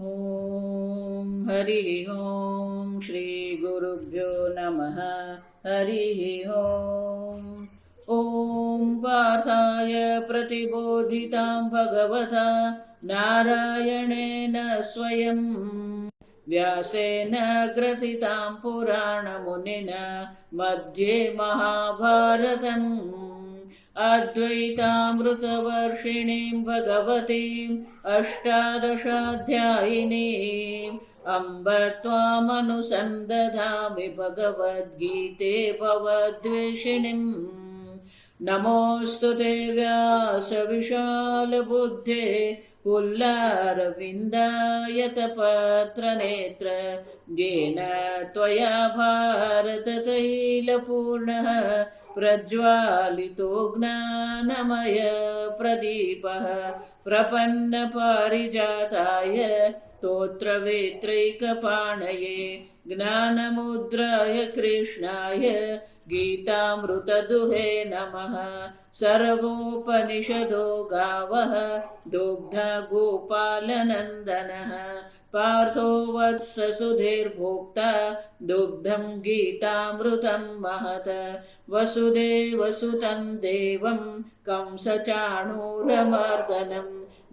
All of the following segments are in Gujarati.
ॐ हरिः ॐ श्रीगुरुभ्यो नमः। हरिः ॐ। ॐ पार्थाय प्रतिबोधितां भगवता नारायणेन स्वयं व्यासेन ग्रथितां पुराणमुनिना मध्ये महाभारतम् अद्वैतामृतवर्षिणीं भगवतीम् अष्टादशाध्यायिनीम् अम्ब त्वामनुसन्दधामि भगवद्गीते भवद्वेषिणीम्। नमोऽस्तु ते व्यासविशालबुद्धे पुल्लारविन्दायतपत्रनेत्र येन त्वया भारततैलपूर्णः प्रज्वालितो ज्ञानमय प्रदीपः प्रपन्नपारिजाताय स्तोत्रवेत्रैकपाणये ज्ञानमुद्राय कृष्णाय गीतामृतदुहे नमः। सर्वोपनिषदो गावः दुग्धा गोपालनन्दनः पार्थो वत्स सुधीर्भोक्ता दुग्धं गीतामृतं महत्। वसुदेवसुतं देवं कंसचाणूरमर्दनं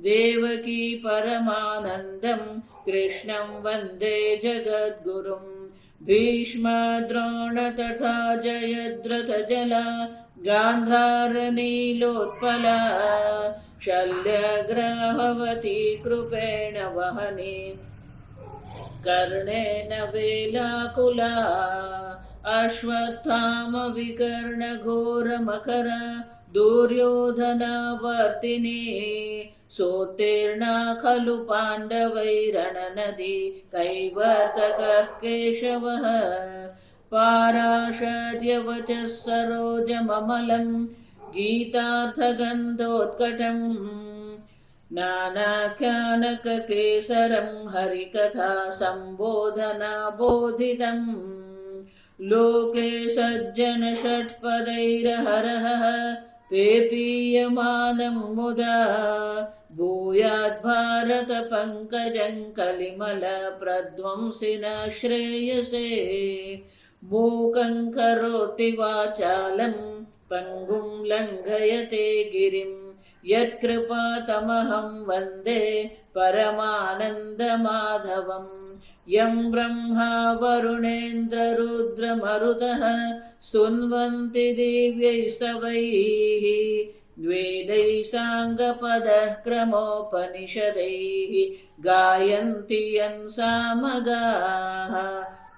देवकी परमानन्दं कृष्णं वन्दे जगद्गुरुम्। भीष्मद्रोण तथा जयद्रथजला गान्धारनीलोत्पला शल्यग्राहवती कृपेण वहने कर्णेन वेलाकुला अश्वत्थामविकर्णघोरमकर दुर्योधनवर्तिनी सोत्तीर्णा खलु पाण्डवैरणनदी कैवर्तकः केशवः पाराशर्यवचः सरोजममलं गीतार्थगन्धोत्कटम् नानाख्यानककेसरं हरिकथा सम्बोधना बोधितम् लोके सज्जन षट्पदैरहरः पेपीयमानं मुदा भूयात् भारत पंकजं कलिमल प्रध्वंसिन श्रेयसे मूकं करोति वाचालं पंगुं लङ्घयते गिरिं यत्कृपातमहं वन्दे परमानन्दमाधवम्। यं ब्रह्मा वरुणेन्द्ररुद्रमरुतः स्तुन्वन्ति दिव्यैस्तवैः वेदैः साङ्गपदः क्रमोपनिषदैः गायन्ति यं सामगाः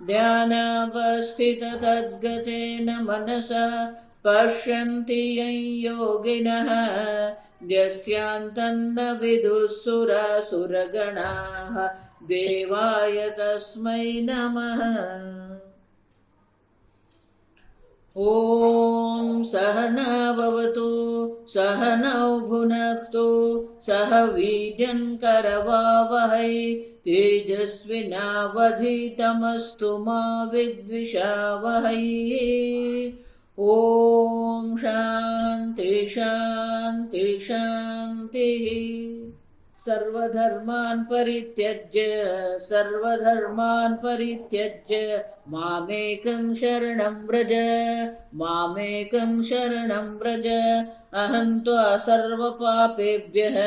ध्यानावस्थिततद्गतेन मनसा पश्यन्ति यं योगिनः यस्यान्तन्न विदुः सुरासुरगणाः देवाय तस्मै नमः। ॐ सहना भवतु सहनौ भुनक्तु सह वीर्यं करवावहै तेजस्विनावधीतमस्तु मा विद्विषावहै। ॐ शान्ति शान्ति शान्तिः। सर्वधर्मान् परित्यज्य मामेकं शरणं व्रज अहं त्वा सर्वपापेभ्यः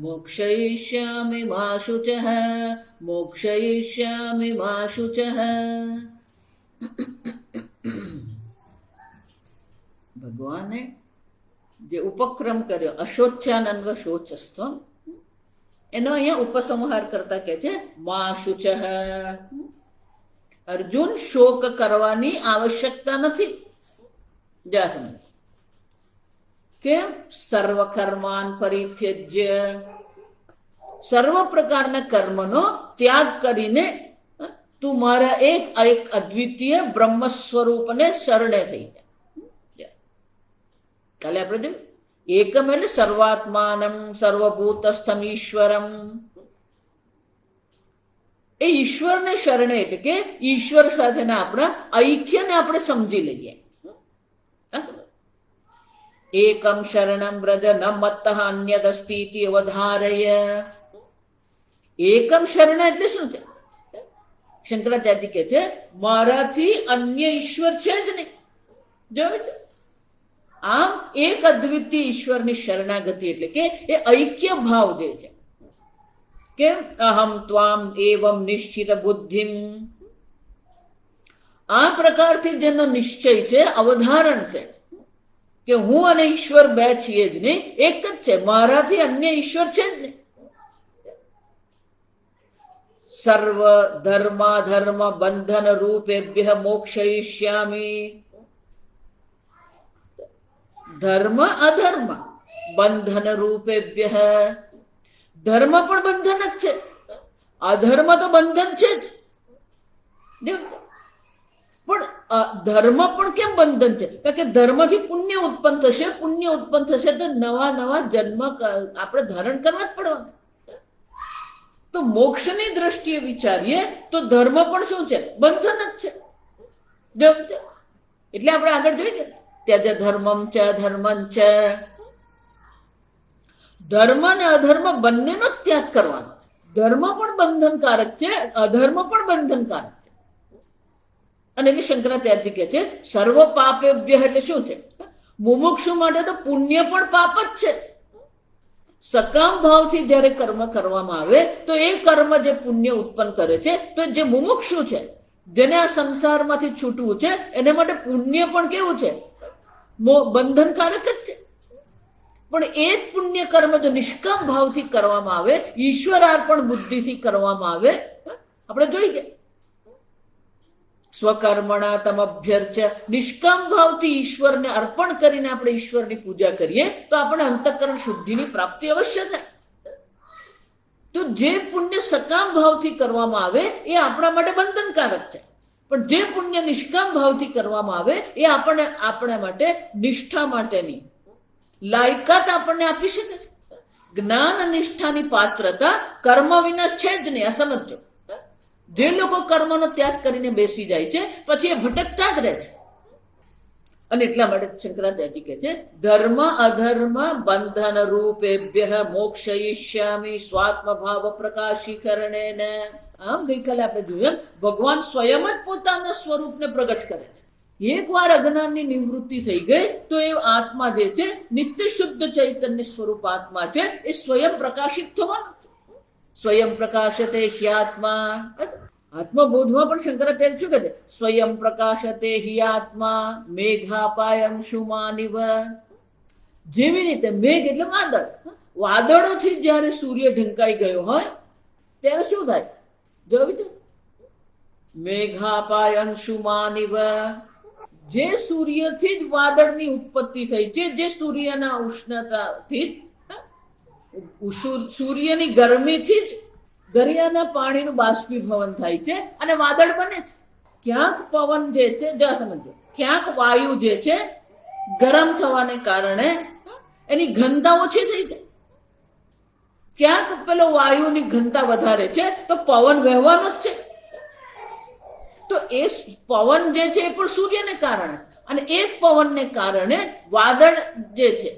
मोक्षयिष्यामि मा शुचः। ભગવાને જે ઉપક્રમ કર્યો અશોચ્યાનન્વ શોચસ્ત્વમ એનો અહીંયા ઉપસંહાર કરતા કહે છે મા શુચઃ। અર્જુન શોક કરવાની આવશ્યકતા નથી જાહેર કે સર્વકર્માન પરિત્યજ્ય સર્વ પ્રકારના કર્મનો ત્યાગ કરીને તું મારા એક અદ્વિતીય બ્રહ્મ સ્વરૂપને શરણે થઈ જા। કાલે આપણે જોયું એકમ એટલે સર્વાત્માનમ સર્વભૂતસ્થમ ઈશ્વરમ એ ઈશ્વરને શરણે એટલે કે ઈશ્વર સાથેના આપણા ઐક્યને આપણે સમજી લઈએ। એકમ શરણમ વ્રજ ન મત્તઃ અન્યદસ્તિ ઇતિ અવધારય. એકમ શરણ એટલે શું છે? શંકરાચાર્ય કહે છે મારાથી અન્ય ઈશ્વર છે જ નહીં. જોયું છે? આમ એક અદ્વિતીય ઈશ્વરની શરણાગતિ એટલે કે એ ઐક્ય ભાવ જે છે. કેમ? અહમ ત્વામ એવમ નિશ્ચિત બુદ્ધિમ. આ પ્રકારથી જેનો નિશ્ચય છે, અવધારણ છે કે હું અને ઈશ્વર બે છીએ જ નહીં, એક જ છે, મારાથી અન્ય ઈશ્વર છે જ નહીં. સર્વ ધર્માધર્મ બંધન રૂપેભ્ય મોક્ષયિષ્યામિ. ધર્મ અધર્મ બંધન રૂપેભ્ય. ધર્મ પણ બંધન જ છે, અધર્મ તો બંધન છે જ. પણ ધર્મ પણ કેમ બંધન છે? કારણ કે ધર્મથી પુણ્ય ઉત્પન્ન થશે, પુણ્ય ઉત્પન્ન થશે તો નવા નવા જન્મ આપણે ધારણ કરવા જ પડવાના. તો મોક્ષની દ્રષ્ટિએ વિચારીએ તો ધર્મ પણ શું છે? બંધન જ છે. એટલે આપણે આગળ જોઈએ ત્યજ ધર્મમ ચ ધર્મં ચ. ધર્મ અને અધર્મ બંનેનો ત્યાગ કરવાનો. ધર્મ પણ બંધનકારક છે, અધર્મ પણ બંધનકારક છે. અને એટલે શંકરાચાર્ય કહે છે સર્વ પાપેભ્ય એટલે શું છે? મુમુક્ષુ માટે તો પુણ્ય પણ પાપ જ છે. સકામ ભાવથી જ્યારે કર્મ કરવામાં આવે તો એ કર્મ જે પુણ્ય ઉત્પન્ન કરે છે, તો જે મુમુક્ષુ છે, જેને આ સંસારમાંથી છૂટવું છે, એને માટે પુણ્ય પણ કેવું છે? બંધનકારક જ છે. પણ એ જ પુણ્ય કર્મ જો નિષ્કામ ભાવથી કરવામાં આવે, ઈશ્વરાર્પણ બુદ્ધિથી કરવામાં આવે, આપણે જોઈ ગયા સ્વકર્મણા તમભ્યર્ચ. નિષ્કામ ભાવથી ઈશ્વરને અર્પણ કરીને આપણે ઈશ્વરની પૂજા કરીએ તો આપણે અંતઃકરણ શુદ્ધિની પ્રાપ્તિ અવશ્ય થાય. તો જે પુણ્ય સકામ ભાવથી કરવામાં આવે એ આપણા માટે બંધનકારક છે, પણ જે પુણ્ય નિષ્કામ ભાવથી કરવામાં આવે એ આપણા માટે નિષ્ઠા માટેની લાયકાત આપણને આપી શકે છે. જ્ઞાન નિષ્ઠાની પાત્રતા કર્મ વિના છે જ નહીં. આ સમજો. જે લોકો કર્મનો ત્યાગ કરીને બેસી જાય છે પછી એ ભટકતા જ રહે છે. અને એટલા માટે શંકરાચાર્ય કહે છે ધર્મ અધર્મ બંધન રૂપેભ્ય મોક્ષયિષ્યામિ સ્વાત્મ ભાવ પ્રકાશીકરણેન. આમ ગઈકાલે આપણે જોયું ભગવાન સ્વયં જ પોતાના સ્વરૂપને પ્રગટ કરે છે. એકવાર અજ્ઞાનની નિવૃત્તિ થઈ ગઈ તો એ આત્મા જે છે, નિત્ય શુદ્ધ ચૈતન્ય સ્વરૂપ આત્મા છે, એ સ્વયં પ્રકાશિત થવાનું. સ્વયં પ્રકાશતે હ્યાત્મા. આત્મબોધમાં પણ શંકરાચાર્ય શું કહે છે? સ્વયં પ્રકાશતે હિ આત્મા મેઘાપાયમ શુમાનિવ. જેવી રીતે મેઘ એટલે વાદળ, વાદળોથી જ્યારે સૂર્ય ઢંકાઈ ગયો હોય ત્યારે શું થાય? જોયું છે? મેઘાપાયમ શુમાનિવ. જે સૂર્યથી જ વાદળની ઉત્પત્તિ થઈ છે, જે સૂર્યના ઉષ્ણતાથી સૂર્યની ગરમીથી જ દરિયાના પાણીનું બાષ્પીભવન થાય છે અને વાદળ બને છે. ક્યાંક પવન જે છે, જા સમજો, ક્યાંક વાયુ જે છે ગરમ થવાને કારણે એની ઘનતા ઓછી થઈ જાય. ક્યાંક પેલો વાયુની ઘનતા વધારે છે તો પવન વહેવાનો જ છે. તો એ પવન જે છે એ પણ સૂર્યને કારણે, અને એ જ પવનને કારણે વાદળ જે છે,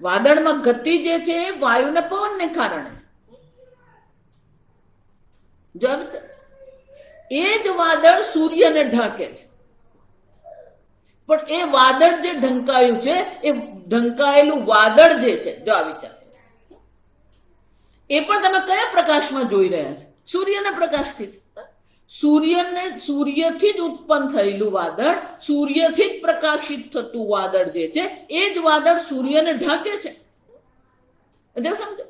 વાદળમાં ગતિ જે છે એ વાયુના પવનને કારણે. એ જ વાદળ સૂર્યને ઢાંકે છે. પણ એ વાદળ જે ઢંકાયું છે, એ ઢંકાયેલું વાદળ જે છે, જો આ વિચાર, એ પણ તમે કયા પ્રકાશમાં જોઈ રહ્યા છો? સૂર્યના પ્રકાશથી. સૂર્યથી જ ઉત્પન્ન થયેલું વાદળ, સૂર્યથી જ પ્રકાશિત થતું વાદળ જે છે, એ જ વાદળ સૂર્યને ઢાંકે છે. સમજો?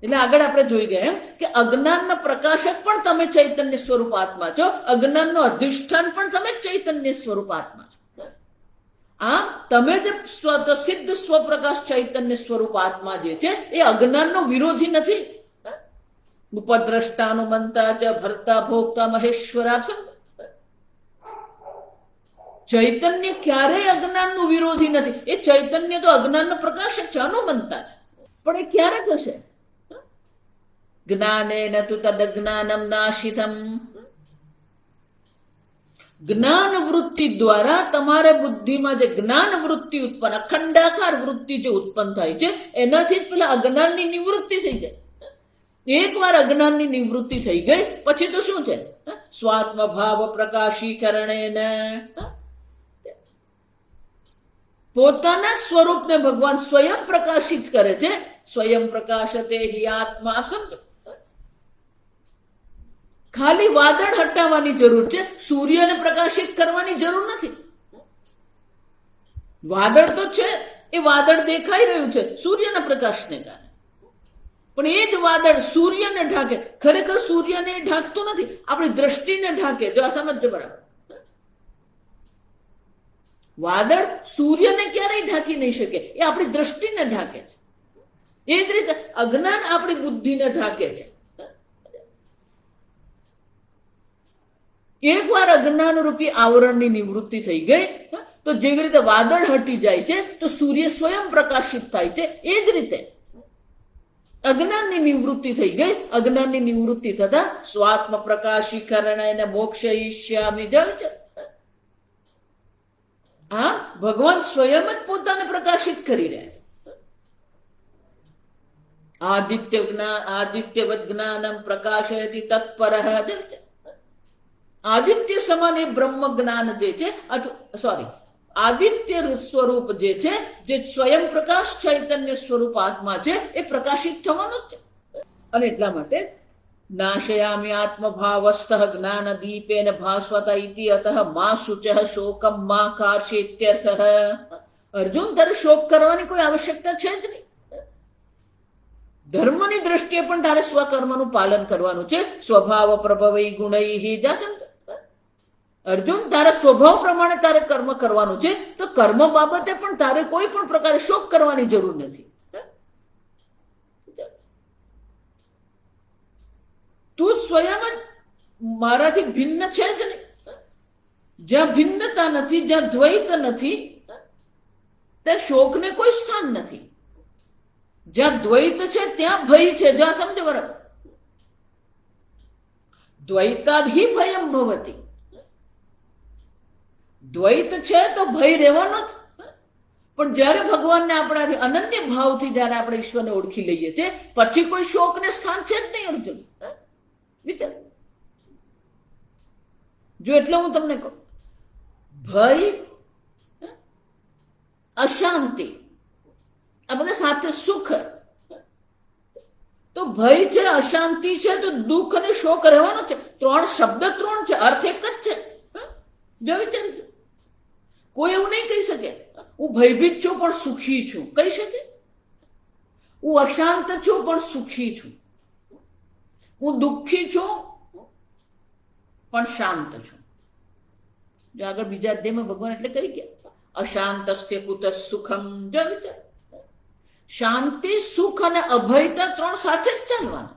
એટલે આગળ આપણે જોઈ ગયા કે અજ્ઞાનના પ્રકાશક પણ તમે ચૈતન્ય સ્વરૂપ આત્મા છો, અજ્ઞાનનું અધિષ્ઠાન પણ તમે ચૈતન્ય સ્વરૂપ આત્મા છો. આમ તમે જે સિદ્ધ સ્વપ્રકાશ ચૈતન્ય સ્વરૂપ આત્મા જે છે એ અજ્ઞાનનો વિરોધી નથી. ઉપદ્રષ્ટાનુમંતા ચ ભર્તા ભોગતા મહેશ્વરા. ચૈતન્ય ક્યારેય અજ્ઞાનનું વિરોધી નથી. એ ચૈતન્ય તો અજ્ઞાનનો પ્રકાશક છે, અનુમંતા છે. પણ એ ક્યારે થશે? જ્ઞાનેન તુ તદજ્ઞાનમ નાશિતમ. જ્ઞાન વૃત્તિ દ્વારા તમારે બુદ્ધિમાં જે જ્ઞાન વૃત્તિ ઉત્પન્ન, અખંડાકાર વૃત્તિ જે ઉત્પન્ન થાય છે એનાથી જ પેલા અજ્ઞાનની નિવૃત્તિ થઈ જાય. એકવાર અજ્ઞાનની નિવૃત્તિ થઈ ગઈ પછી તો શું છે? સ્વાત્મ ભાવ પ્રકાશીકરણેન, પોતાના સ્વરૂપને ભગવાન સ્વયં પ્રકાશિત કરે છે. સ્વયં પ્રકાશતે હિ આત્મા. સમજો, ખાલી વાદળ હટાવવાની જરૂર છે, સૂર્યને પ્રકાશિત કરવાની જરૂર નથી. વાદળ તો છે, એ વાદળ દેખાઈ રહ્યું છે સૂર્યના પ્રકાશને કારણે, પણ એ જ વાદળ સૂર્યને ઢાંકે. ખરેખર સૂર્યને ઢાંકતું નથી, આપણી દ્રષ્ટિને ઢાંકે. જો આ સમજજો બરાબર. વાદળ સૂર્યને ક્યારેય ઢાંકી નહીં શકે, એ આપણી દ્રષ્ટિને ઢાંકે છે. એ જ રીતે અજ્ઞાન આપણી બુદ્ધિને ઢાંકે છે. એકવાર અજ્ઞાન રૂપી આવરણની નિવૃત્તિ થઈ ગઈ તો જેવી રીતે વાદળ હટી જાય છે તો સૂર્ય સ્વયં પ્રકાશિત થાય છે. એ જ રીતે અજ્ઞાનની નિવૃત્તિ થઈ ગઈ. અજ્ઞાનની નિવૃત્તિ થતા સ્વાત્મ પ્રકાશીકરણ એને મોક્ષયિષ્યામિ જાય છે. આ ભગવાન સ્વયં જ પોતાને પ્રકાશિત કરી રહ્યા છે. આદિત્યવદ જ્ઞાનમ પ્રકાશયતિ તત્પરઃ. આદિત્ય સમાન એ બ્રહ્મ જ્ઞાન જે છે, આદિત્ય સ્વરૂપ જે છે, જે સ્વયં પ્રકાશ ચૈતન્ય સ્વરૂપ આત્મા છે, એ પ્રકાશિત થવાનું જ છે. અને એટલા માટે નાશયામિ આત્મભાવસ્થ જ્ઞાન દીપેન ભાસ્વત ઇતિ અતઃ મા શુચઃ શોકમ મા કાર્ષી ઇત્યર્થઃ. અર્જુન, તારે શોક કરવાની કોઈ આવશ્યકતા છે જ નહીં. ધર્મની દ્રષ્ટિએ પણ તારે સ્વકર્મનું પાલન કરવાનું છે. સ્વભાવ પ્રભવૈ ગુણૈ જાસમ. અર્જુન, તારા સ્વભાવ પ્રમાણે તારે કર્મ કરવાનું છે, તો કર્મ બાબતે પણ તારે કોઈ પણ પ્રકારે શોક કરવાની જરૂર નથી. તું સ્વયં જ મારાથી ભિન્ન છે જ નહીં. જ્યાં ભિન્નતા નથી, જ્યાં દ્વૈત નથી, ત્યાં શોકને કોઈ સ્થાન નથી. જ્યાં દ્વૈત છે ત્યાં ભય છે. જ્યાં સમજો બરાબર, દ્વૈતાદ હિ ભયમ ભવતી. દ્વૈત છે તો ભય રહેવાનો જ. પણ જયારે ભગવાનને આપણાથી અનન્ય ભાવથી જયારે આપણે ઈશ્વરને ઓળખી લઈએ છીએ પછી કોઈ શોકને સ્થાન છે જ નહીં. અર્જુન, વિચાર. જો એટલે હું તમને કહું, ભય, અશાંતિ, આ બધા સાથે સુખ. તો ભય છે, અશાંતિ છે, તો દુઃખ અને શોક રહેવાનો છે. ત્રણ શબ્દ ત્રણ છે, અર્થ એક જ છે. જો વિચારજો, કોઈ એવું નહીં કહી શકે હું ભયભીત છું પણ સુખી છું. કહી શકે? હું અશાંત છું પણ સુખી છું. હું દુઃખી છું પણ શાંત છું. જો આગળ બીજા અધ્યાયમાં ભગવાન એટલે કહી ગયા, અશાંતસ્ય કુત સુખમ. જો વિચાર, શાંતિ, સુખ અને અભયતા ત્રણ સાથે જ ચાલવાના.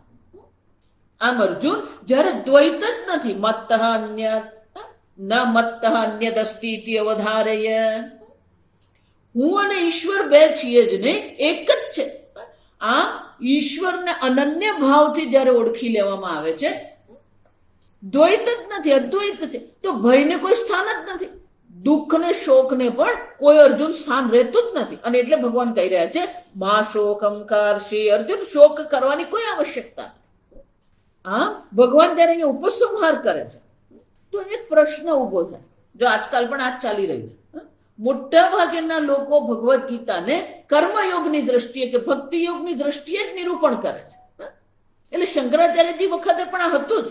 આમ અર્જુન, જયારે દ્વૈત જ નથી, મત્તઃ અન્ય ન મત્તઃ અન્યદસ્તિ અવધારય. હું અને ઈશ્વર બે છીએ જ નહીં, એક જ છે. આ ઈશ્વરને અનન્ય ભાવથી જયારે ઓળખી લેવામાં આવે છે, દ્વૈત જ નથી, અદ્વૈત છે, તો ભયને કોઈ સ્થાન જ નથી. દુઃખ ને શોક ને પણ કોઈ અર્જુન સ્થાન રહેતું જ નથી. અને એટલે ભગવાન કહી રહ્યા છે મા શોકમ કાર્ષી. અર્જુન, શોક કરવાની કોઈ આવશ્યકતા નથી. આ ભગવાન જયારે અહીંયા ઉપસંહાર કરે છે તો એક પ્રશ્ન ઉભો થાય. જો આજકાલ પણ આજ ચાલી રહ્યું છે, મોટા ભાગના લોકો ભગવદ્ ગીતાને કર્મયોગની દ્રષ્ટિએ કે ભક્તિ યોગની દ્રષ્ટિએ જ નિરૂપણ કરે છે. એટલે શંકરાચાર્યજી વખતે પણ આ હતું જ.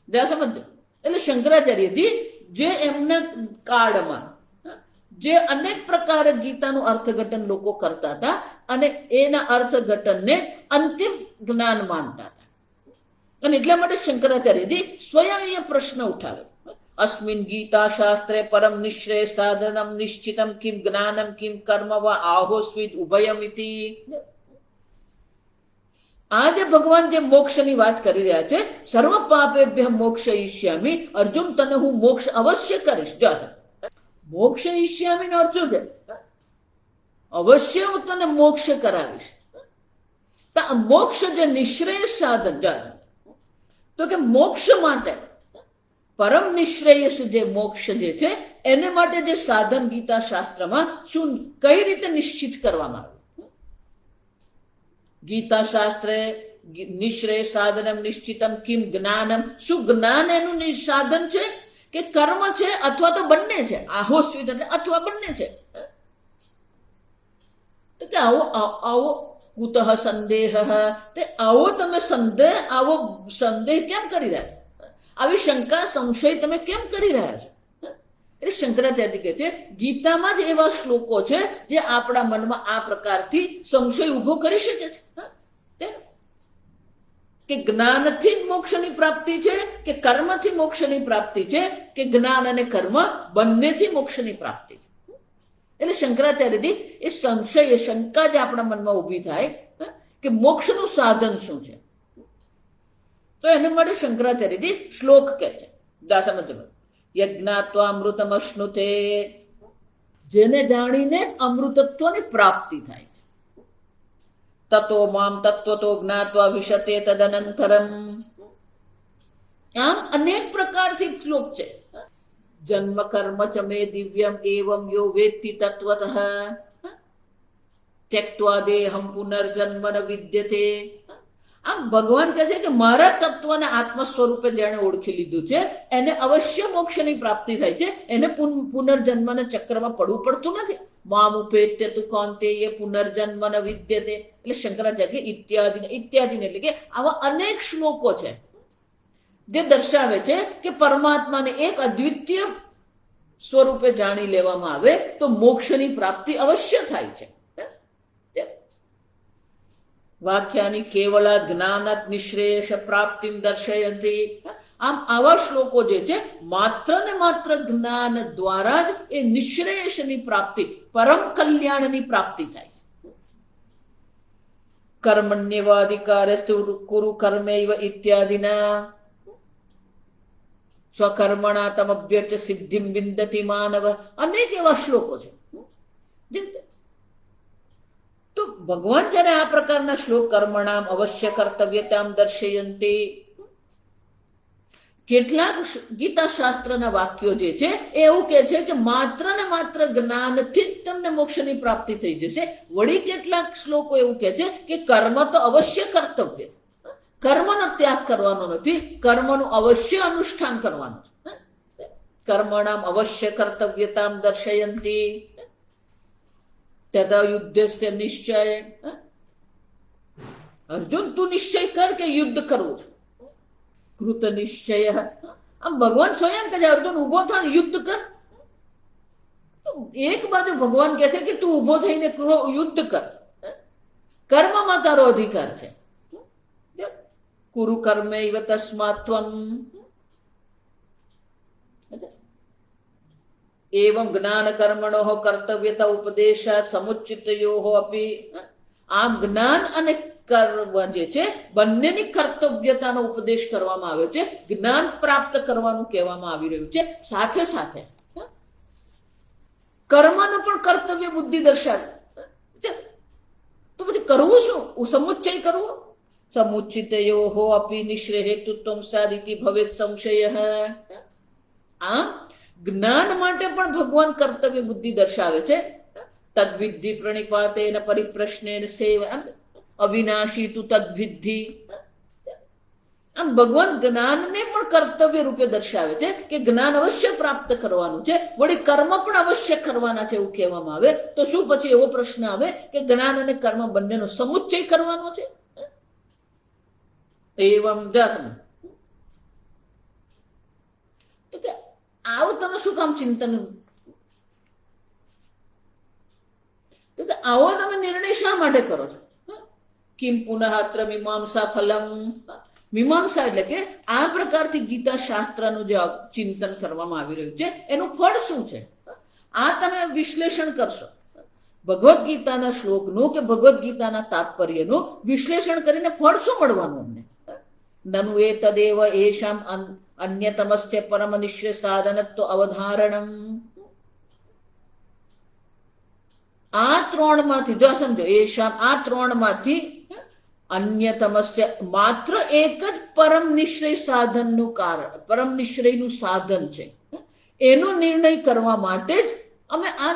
જ્યાં સમજો, એટલે શંકરાચાર્યજી જે એમના કાળમાં જે અનેક પ્રકારે ગીતાનું અર્થઘટન લોકો કરતા હતા અને એના અર્થઘટનને અંતિમ જ્ઞાન માનતા હતા. અને એટલા માટે શંકરાચાર્યજી સ્વયં એ પ્રશ્ન ઉઠાવે, અસ્મિન ગીતા શાસ્ત્રે પરમ નિશ્રેય સાધનમ નિશ્ચિતમ કિમ જ્ઞાનમ કિમ કર્મ વા આહોસ્વિદ ઉભયમ ઇતિ. આ જે ભગવાન જે મોક્ષની વાત કરી રહ્યા છે, સર્વ પાપેભ્ય મોક્ષયિષ્યામિ. અર્જુન, તને હું મોક્ષ અવશ્ય કરીશ. જો મોક્ષયિષ્યામિ નો અર્થ શું છે? અવશ્ય હું તને મોક્ષ કરાવીશ. તો આ મોક્ષ જે નિશ્રેય સાધન, તો કે મોક્ષ માટે પરમ નિશ્રેયસ જે મોક્ષ જે છે એને માટે જે સાધન ગીતા શાસ્ત્રમાં શું કઈ રીતે નિશ્ચિત કરવામાં આવ્યું? ગીતા શાસ્ત્રે નિશ્રેય સાધનમ નિશ્ચિતમ કિમ જ્ઞાનમ, શું જ્ઞાન એનું સાધન છે કે કર્મ છે અથવા તો બંને છે? આહોસ્વિત એટલે અથવા બંને છે. તો કે આવો કુતઃ સંદેહ, તે આવો તમે આવો સંદેહ કેમ કરી રહ્યા છો? આવી શંકા સંશય તમે કેમ કરી રહ્યા છો? એટલે શંકરાચાર્ય કહે છે ગીતામાં જ એવા શ્લોકો છે જે આપણા મનમાં આ પ્રકારથી સંશય ઉભો કરી શકે છે કે જ્ઞાનથી જ મોક્ષની પ્રાપ્તિ છે કે કર્મથી મોક્ષની પ્રાપ્તિ છે કે જ્ઞાન અને કર્મ બંનેથી મોક્ષની પ્રાપ્તિ છે. એટલે શંકરાચાર્યથી એ સંશય એ શંકા જે આપણા મનમાં ઊભી થાય કે મોક્ષનું સાધન શું છે, તો એને માટે શંકરાચાર્યજી શ્લોક કહે છે. દાસમજ્ઞ યજ્ઞાત્વા અમૃતમ અશ્નુતે, જેને જાણીને અમૃતત્વની પ્રાપ્તિ થાય છે. તતો મામ તત્વતો જ્ઞાત્વા વિશતે તદનંતરમ. આમ અનેક પ્રકારથી શ્લોક છે. જન્મ કર્મ ચ મે દિવ્યમ એવમ યો વેત્તિ તત્વતઃ ત્યક્ત્વા દેહમ પુનર્જન્મ ન વિદ્યતે. આમ ભગવાન કહે છે કે મારા તત્વને આત્મ સ્વરૂપે જેણે ઓળખી લીધું છે એને અવશ્ય મોક્ષની પ્રાપ્તિ થાય છે. એને પુનર્જન્મના ચક્રમાં પડવું પડતું નથી. મામ ઉપેત્ય તુ કૌંતેય પુનર્જન્મ ન વિદ્યતે. એટલે શંકરાચાર્ય ઇત્યાદિને એટલે કે આવા અનેક શ્લોકો છે જે દર્શાવે છે કે પરમાત્માને એક અદ્વિતીય સ્વરૂપે જાણી લેવામાં આવે તો મોક્ષની પ્રાપ્તિ અવશ્ય થાય છે. વાક્યાની કેવલા જ્ઞાનાત નિશ્રેયસ પ્રાપ્તિમ દર્શયંતી. આમ આવા શ્લોકો જે છે માત્ર ને માત્ર જ્ઞાન દ્વારા જ એ નિશ્રેયસની પ્રાપ્તિ, પરમ કલ્યાણની પ્રાપ્તિ થાય. કર્મણ્યવાધિકારસ્તુ કુરુ કર્મૈવ ઇત્યાદિના સ્વકર્મણા તમભ્યર્ચ સિદ્ધિમ વિંદતિ માનવ. અનેક એવા શ્લોકો છે. તો ભગવાન જયારે આ પ્રકારના શ્લોક કર્મણામ અવશ્ય કર્તવ્યતામ દર્શયંતી, કેટલાક ગીતા શાસ્ત્રના વાક્યો જે છે એ એવું કહે છે કે માત્ર ને માત્ર જ્ઞાનથી જ તમને મોક્ષની પ્રાપ્તિ થઈ જશે. વળી કેટલાક શ્લોકો એવું કહે છે કે કર્મ તો અવશ્ય કર્તવ્ય, કર્મનો ત્યાગ કરવાનો નથી, કર્મનું અવશ્ય અનુષ્ઠાન કરવાનું છે. કર્મણામ અવશ્ય કર્તવ્યતામ દર્શયંતી તદા યુદ્ધસ્ય નિશ્ચય. અર્જુન તું નિશ્ચય કર કે યુદ્ધ કરવું છે. કૃત નિશ્ચય. આમ ભગવાન સ્વયં કહે છે અર્જુન ઉભો થા ને યુદ્ધ કર. એક બાજુ ભગવાન કહે છે કે તું ઉભો થઈને યુદ્ધ કર, કર્મમાં તારો અધિકાર છે. કુરુ કર્મૈવ તસ્માત્ ત્વમ એવં જ્ઞાન કર્મણો કર્તવ્યતા ઉપદેશાત સમુચિતયો અપી. આમ જ્ઞાન અને કર્મ જે છે બંનેની કર્તવ્યતાનો ઉપદેશ કરવામાં આવ્યો છે. જ્ઞાન પ્રાપ્ત કરવાનું કહેવામાં આવી રહ્યું છે, સાથે સાથે કર્મનો પણ કર્તવ્ય બુદ્ધિ દર્શાવે. તો પછી કરવું શું? સમુચ્ચય કરવો. સમુચિતયો અપી નિશ્રે હેતુત્વમ સાદિતિ ભવેત સંશય. આમ જ્ઞાન માટે પણ ભગવાન કર્તવ્ય બુદ્ધિ દર્શાવે છે. તદ્વિધિ પ્રણિપાતેન પરિપ્રશ્નેન સેવા અવિનાશી તું તદ્વિધિ. આમ ભગવાન જ્ઞાનને પણ કર્તવ્ય રૂપે દર્શાવે છે કે જ્ઞાન અવશ્ય પ્રાપ્ત કરવાનું છે, વળી કર્મ પણ અવશ્ય કરવાના છે એવું કહેવામાં આવે. તો શું પછી એવો પ્રશ્ન આવે કે જ્ઞાન અને કર્મ બંનેનો સમુચ્ચય કરવાનો છે? એવમ ધર્મ. તો કે આવું તમે શું કામ ચિંતન, તો કે આવો તમે નિર્ણય શા માટે કરો છો? કિમ પુનઃ અત્ર મીમાંસા ફલમ. મીમાંસા એટલે કે આ પ્રકારથી ગીતા શાસ્ત્રનું જે ચિંતન કરવામાં આવી રહ્યું છે એનું ફળ શું છે? આ તમે વિશ્લેષણ કરશો. ભગવદ્ ગીતાના શ્લોકનું કે ભગવદ્ ગીતાના તાત્પર્યનું વિશ્લેષણ કરીને ફળ શું મળવાનું અમને? નનુ એ તદેવ એશામ અન્યતમસ્ય પરમ નિશ્ચય સાધનત્વ અવધારણમ. આ ત્રણમાંથી જો સમજો, એશામ આ ત્રણમાંથી અન્યતમસ્ય માત્ર એક જ પરમ નિશ્ચય સાધનનું કારણ, પરમ નિશ્ચયનું સાધન છે, એનો નિર્ણય કરવા માટે જ અમે આ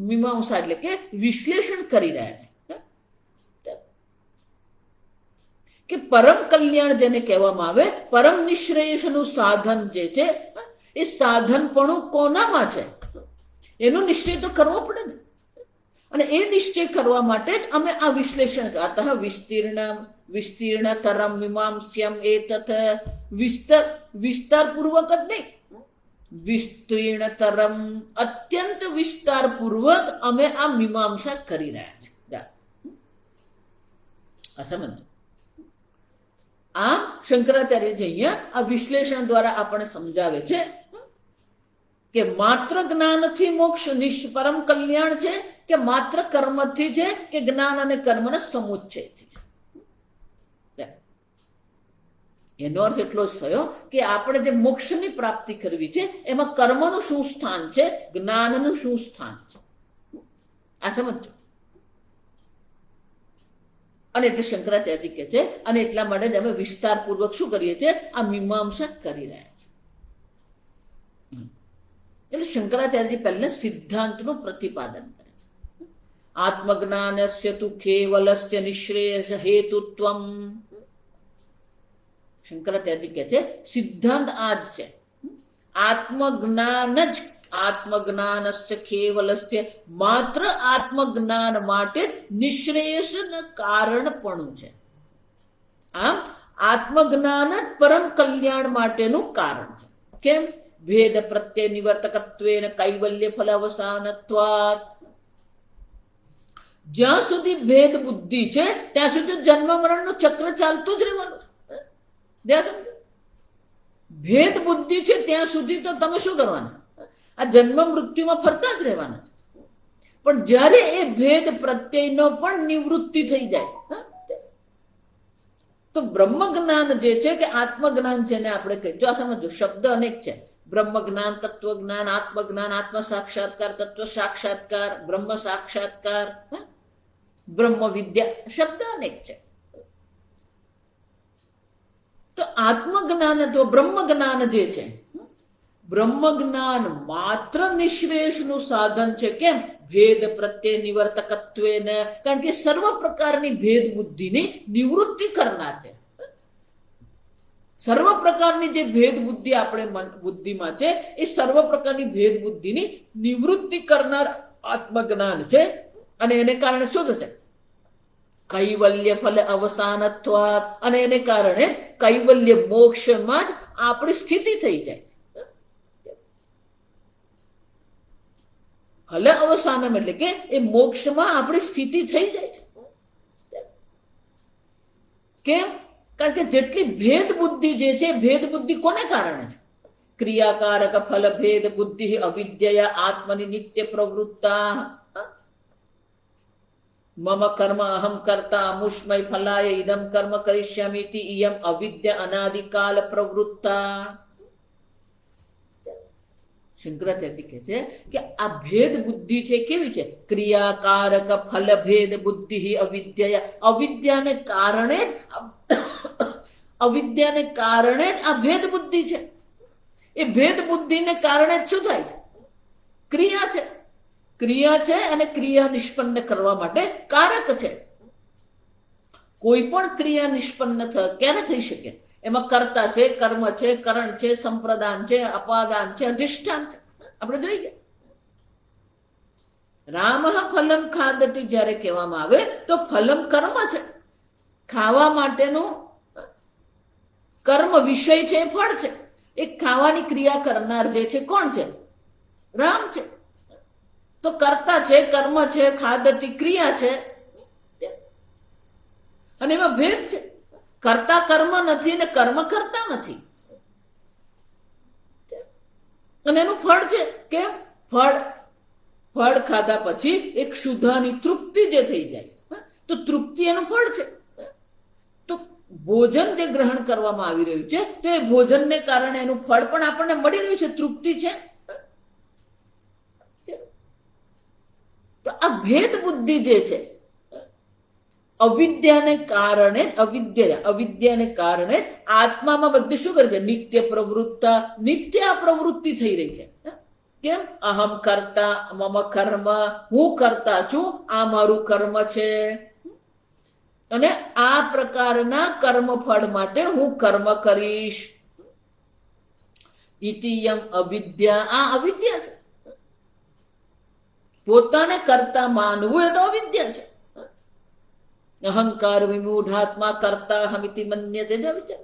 મીમાંસા એટલે કે વિશ્લેષણ કરી રહ્યા છીએ કે પરમ કલ્યાણ જેને કહેવામાં આવે, પરમ નિશ્રેયસનું સાધન જે છે એ સાધનપણું કોનામાં છે એનો નિશ્ચય તો કરવો પડે ને. અને એ નિશ્ચય કરવા માટે જ અમે આ વિશ્લેષણ અતઃ વિસ્તીર્ણતરમ મીમાંસ્યમ એતત વિસ્તારપૂર્વક જ નહીં, વિસ્તીર્ણતરમ અત્યંત વિસ્તારપૂર્વક અમે આ મીમાંસા કરી રહ્યા છીએ. આ સમજો. આમ શંકરાચાર્યજી અહીંયા આ વિશ્લેષણ દ્વારા આપણને સમજાવે છે કે માત્ર જ્ઞાનથી મોક્ષ પરમ કલ્યાણ છે કે માત્ર કર્મથી છે કે જ્ઞાન અને કર્મના સમુચ્ચયથી છે. એનો અર્થ એટલો જ થયો કે આપણે જે મોક્ષની પ્રાપ્તિ કરવી છે એમાં કર્મનું શું સ્થાન છે, જ્ઞાનનું શું સ્થાન છે, આ સમજો. અને એટલે શંકરાચાર્ય કહે છે અને એટલા માટે જ અમે વિસ્તારપૂર્વક શું કરીએ છીએ, આ મીમાંસા કરી રહ્યા છીએ. એટલે શંકરાચાર્યજી પહેલા સિદ્ધાંતનું પ્રતિપાદન કરે છે. આત્મજ્ઞાનસ્ય તુ કેવલસ્ય નિશ્રેયસ હેતુત્વમ. શંકરાચાર્યજી કહે છે સિદ્ધાંત આ જ છે, આત્મજ્ઞાન જ, આત્મજ્ઞાનસ્ય કેવલસ્ય માત્ર આત્મજ્ઞાન માટે નિશ્રેયસના કારણપણું છે. આમ આત્મજ્ઞાન જ પરમ કલ્યાણ માટેનું કારણ છે. કેમ? ભેદ પ્રત્યય નિવર્તકત્વેન કૈવલ્ય ફલ અવસાનત્વાત. જ્યાં સુધી ભેદ બુદ્ધિ છે ત્યાં સુધી જન્મ મરણનું ચક્ર ચાલતું જ રહેવાનું. ભેદ બુદ્ધિ છે ત્યાં સુધી તો તમે શું કરવાના, આ જન્મ મૃત્યુમાં ફરતા જ રહેવાના. પણ જ્યારે એ ભેદ પ્રત્યયનો પણ નિવૃત્તિ થઈ જાય તો બ્રહ્મ જ્ઞાન જે છે કે આત્મજ્ઞાન છે ને આપણે કહીએ, જો આ સમજો શબ્દ અનેક છે, બ્રહ્મ જ્ઞાન, તત્વ જ્ઞાન, આત્મજ્ઞાન, આત્મ સાક્ષાત્કાર, તત્વ સાક્ષાત્કાર, બ્રહ્મ સાક્ષાત્કાર, બ્રહ્મ વિદ્યા, શબ્દ અનેક છે. તો આત્મજ્ઞાન તો બ્રહ્મ જ્ઞાન જે છે, બ્રહ્મ જ્ઞાન માત્ર નિશ્રેયસનું સાધન છે. કેમ? ભેદ પ્રત્યય નિવર્તકત્વેન, કારણ કે સર્વ પ્રકારની ભેદ બુદ્ધિની નિવૃત્તિ કરનાર છે. સર્વ પ્રકારની જે ભેદ બુદ્ધિ આપણે બુદ્ધિમાં છે એ સર્વ પ્રકારની ભેદ બુદ્ધિની નિવૃત્તિ કરનાર આત્મજ્ઞાન છે. અને એને કારણે શું થશે? કૈવલ્ય ફલ અવસાનત્વાત. અને એને કારણે કૈવલ્ય મોક્ષમાં જ આપણી સ્થિતિ થઈ જાય. ફલ અવસાનમ એટલે કે એ મોક્ષમાં આપણી સ્થિતિ થઈ જાય છે. કેમ? કારણ કે જેટલી ભેદ બુદ્ધિ જે છે, ભેદ બુદ્ધિ કોને કારણે છે? ક્રિયાકારક ફલ ભેદ બુદ્ધિ અવિદ્યા આત્મની નિત્ય પ્રવૃત્તા. મમ કર્મ અહમ કર્તા મુષ્મય ફલાય ઇદમ કર્મ કરિષ્યામિતિ ઇયમ અવિદ્યા અનાદિકાલ પ્રવૃત્તા. શંકરાચાર્ય કહે છે કે આ ભેદ બુદ્ધિ છે કેવી છે? ક્રિયાકારક ફલ ભેદ બુદ્ધિ અવિદ્યા. અવિદ્યાને કારણે જ આ ભેદ બુદ્ધિ છે. એ ભેદ બુદ્ધિને કારણે જ શું થાય? ક્રિયા છે. ક્રિયા છે અને ક્રિયા નિષ્પન્ન કરવા માટે કારક છે. કોઈ પણ ક્રિયા નિષ્પન્ન ક્યારે થઈ શકે? એમાં કર્તા છે, કર્મ છે, કરણ છે, સંપ્રદાન છે, અપાદાન છે, અધિષ્ઠાન છે. આપણે જોઈએ રામ ફલમ ખાદતી જ્યારે કહેવામાં આવે તો ફલમ કર્મ છે. ખાવા માટેનું કર્મ વિષય છે, ફળ છે. એ ખાવાની ક્રિયા કરનાર જે છે કોણ છે? રામ છે. તો કર્તા છે, કર્મ છે, ખાદતી ક્રિયા છે. અને એમાં ભેદ છે. કર્તા કર્મ નથી અને કર્મ કરતા નથી. અને એનું ફળ છે. કેમ? ફળ ખાધા પછી એક શુદ્ધાની તૃપ્તિ જે થઈ જાય તો તૃપ્તિ એનું ફળ છે. તો ભોજન જે ગ્રહણ કરવામાં આવી રહ્યું છે તો એ ભોજનને કારણે એનું ફળ પણ આપણને મળી રહ્યું છે, તૃપ્તિ છે. તો આ ભેદ બુદ્ધિ જે છે અવિદ્યાને કારણે આત્મામાં બધી શું કરે છે? નિત્ય પ્રવૃત્તા, નિત્ય આ પ્રવૃત્તિ થઈ રહી છે. કેમ? અહમ કર્તા મમ કર્મ, હું કરતા છું, આ મારું કર્મ છે, અને આ પ્રકારના કર્મફળ માટે હું કર્મ કરીશ. ઇતિયમ અવિદ્યા, આ અવિદ્યા છે. પોતાને કરતા માનવું એ તો અવિદ્યા છે. અહંકાર વિમૂઢાત્મા કરતા હમિતિ મન્યતે વિચાર.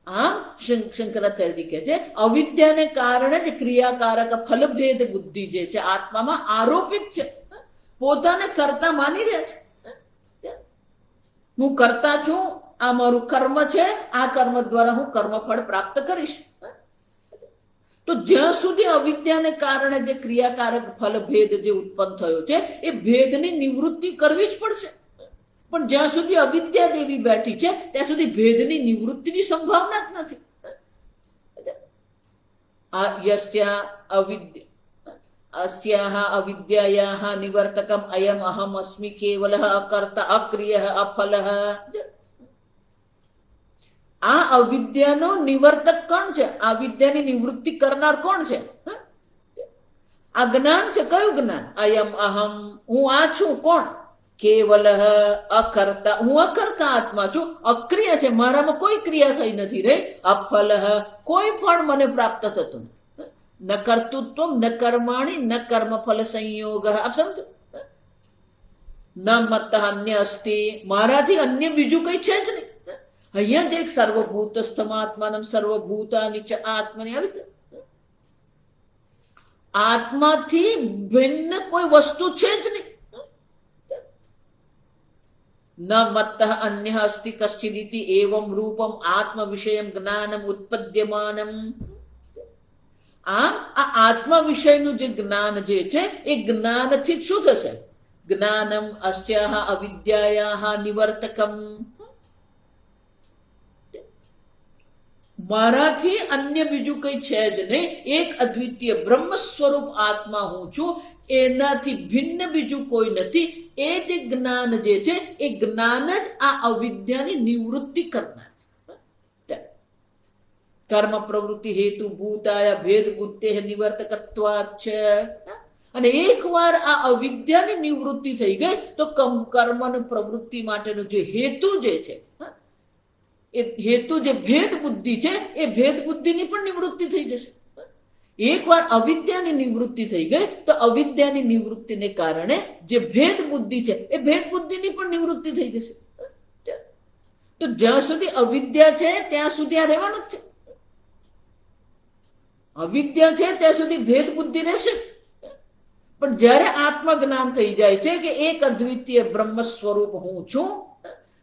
આમ શંકરાચાર્ય કહે છે અવિદ્યાને કારણે જ ક્રિયાકારક ફલભેદ બુદ્ધિ જે છે આત્મામાં આરોપિત છે. પોતાને કરતા માની રહ્યા છે. હું કરતા છું, આ મારું કર્મ છે, આ કર્મ દ્વારા હું કર્મફળ પ્રાપ્ત કરીશ. તો જ્યાં સુધી અવિદ્યાને કારણે જે ક્રિયાકારક ફલ ભેદ જે ઉત્પન્ન થયો છે એ ભેદની નિવૃત્તિ કરવી જ પડશે. પણ જ્યાં સુધી અવિદ્યા દેવી બેઠી છે ત્યાં સુધી ભેદની નિવૃત્તિની સંભાવના જ નથી. અસ્યાહ અવિદ્યાયાહ નિવર્તકમ અયમ અહમ અસ્મિ કેવલઃ અકર્તા અક્રિયઃ અફલઃ. આ અવિદ્યાનો નિવર્તક કોણ છે? આ વિદ્યાની નિવૃત્તિ કરનાર કોણ છે? આ જ્ઞાન છે. કયું જ્ઞાન? અયમ અહમ, હું આ છું. કોણ? કેવલઃ અકર્તા, હું અકર્તા આત્મા છું, અક્રિય છે, મારામાં કોઈ ક્રિયા થઈ નથી રહી. અફલઃ, કોઈ ફળ મને પ્રાપ્ત થતું નથી. ન કર્તૃત્વ ન કર્માણી ન કર્મ ફલ સંયોગ. આપ સમજો? ન મત અન્ય અસ્તિ, મારાથી અન્ય બીજું કઈ છે જ નહીં. અહીંયા દેખ સર્વભૂત સ્થમાત્માનમ સર્વભૂતાનિ ચ આત્મની આવી છે. આત્માથી ભિન્ન કોઈ વસ્તુ છે જ નહીં. ન મત અન્ય અસ્તિ કશ્ચિદિતિ એવમ રૂપમ આત્મ વિષયમ જ્ઞાનમ ઉત્પદ્યમાનમ. આમ આ આત્મા વિષયનું જે જ્ઞાન જે છે એ જ્ઞાનથી શું થશે? જ્ઞાનમ અસ્યાહ અવિદ્યાયાહ નિવર્તકમ. મારાથી અન્ય બીજું કઈ છે જ નહીં. એક અદ્વિતીય બ્રહ્મ સ્વરૂપ આત્મા હું છું, એનાથી ભિન્ન બીજું કોઈ નથી. એ જે જ્ઞાન જે છે એ જ્ઞાન જ આ અવિદ્યાની નિવૃત્તિ કરનાર છે. કર્મ પ્રવૃત્તિ હેતુ ભૂતાયા ભેદ બુદ્ધે નિવર્તકત્વાત છે. અને એકવાર આ અવિદ્યાની નિવૃત્તિ થઈ ગઈ તો કર્મ પ્રવૃત્તિ માટેનો જે હેતુ જે છે એ હેતુ જે ભેદ બુદ્ધિ છે એ ભેદ બુદ્ધિની પણ નિવૃત્તિ થઈ જશે. એકવાર અવિદ્યાની નિવૃત્તિ થઈ ગઈ તો અવિદ્યાની નિવૃત્તિને કારણે જે ભેદ બુદ્ધિ છે એ ભેદ બુદ્ધિની પણ નિવૃત્તિ થઈ જશે. તો જ્યાં સુધી અવિદ્યા છે ત્યાં સુધી આ રહેવાનું જ છે. અવિદ્યા છે ત્યાં સુધી ભેદ બુદ્ધિ રહેશે. પણ જ્યારે આત્મજ્ઞાન થઈ જાય છે કે એક અદ્વિતીય બ્રહ્મ સ્વરૂપ હું છું,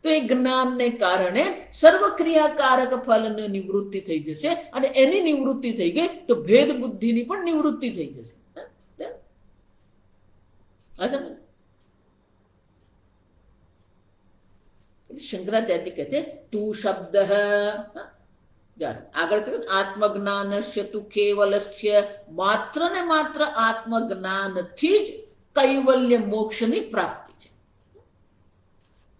તો એ જ્ઞાનને કારણે સર્વ ક્રિયાકારક ફલની નિવૃત્તિ થઈ જશે. અને એની નિવૃત્તિ થઈ ગઈ તો ભેદ બુદ્ધિની પણ નિવૃત્તિ થઈ જશે. શંકરાચાર્ય કહે છે તું શબ્દ આગળ કહ્યું આત્મજ્ઞાનસ્ય તું કેવલસ્ય, માત્ર ને માત્ર આત્મજ્ઞાનથી જ કૈવલ્ય મોક્ષની પ્રાપ્તિ છે.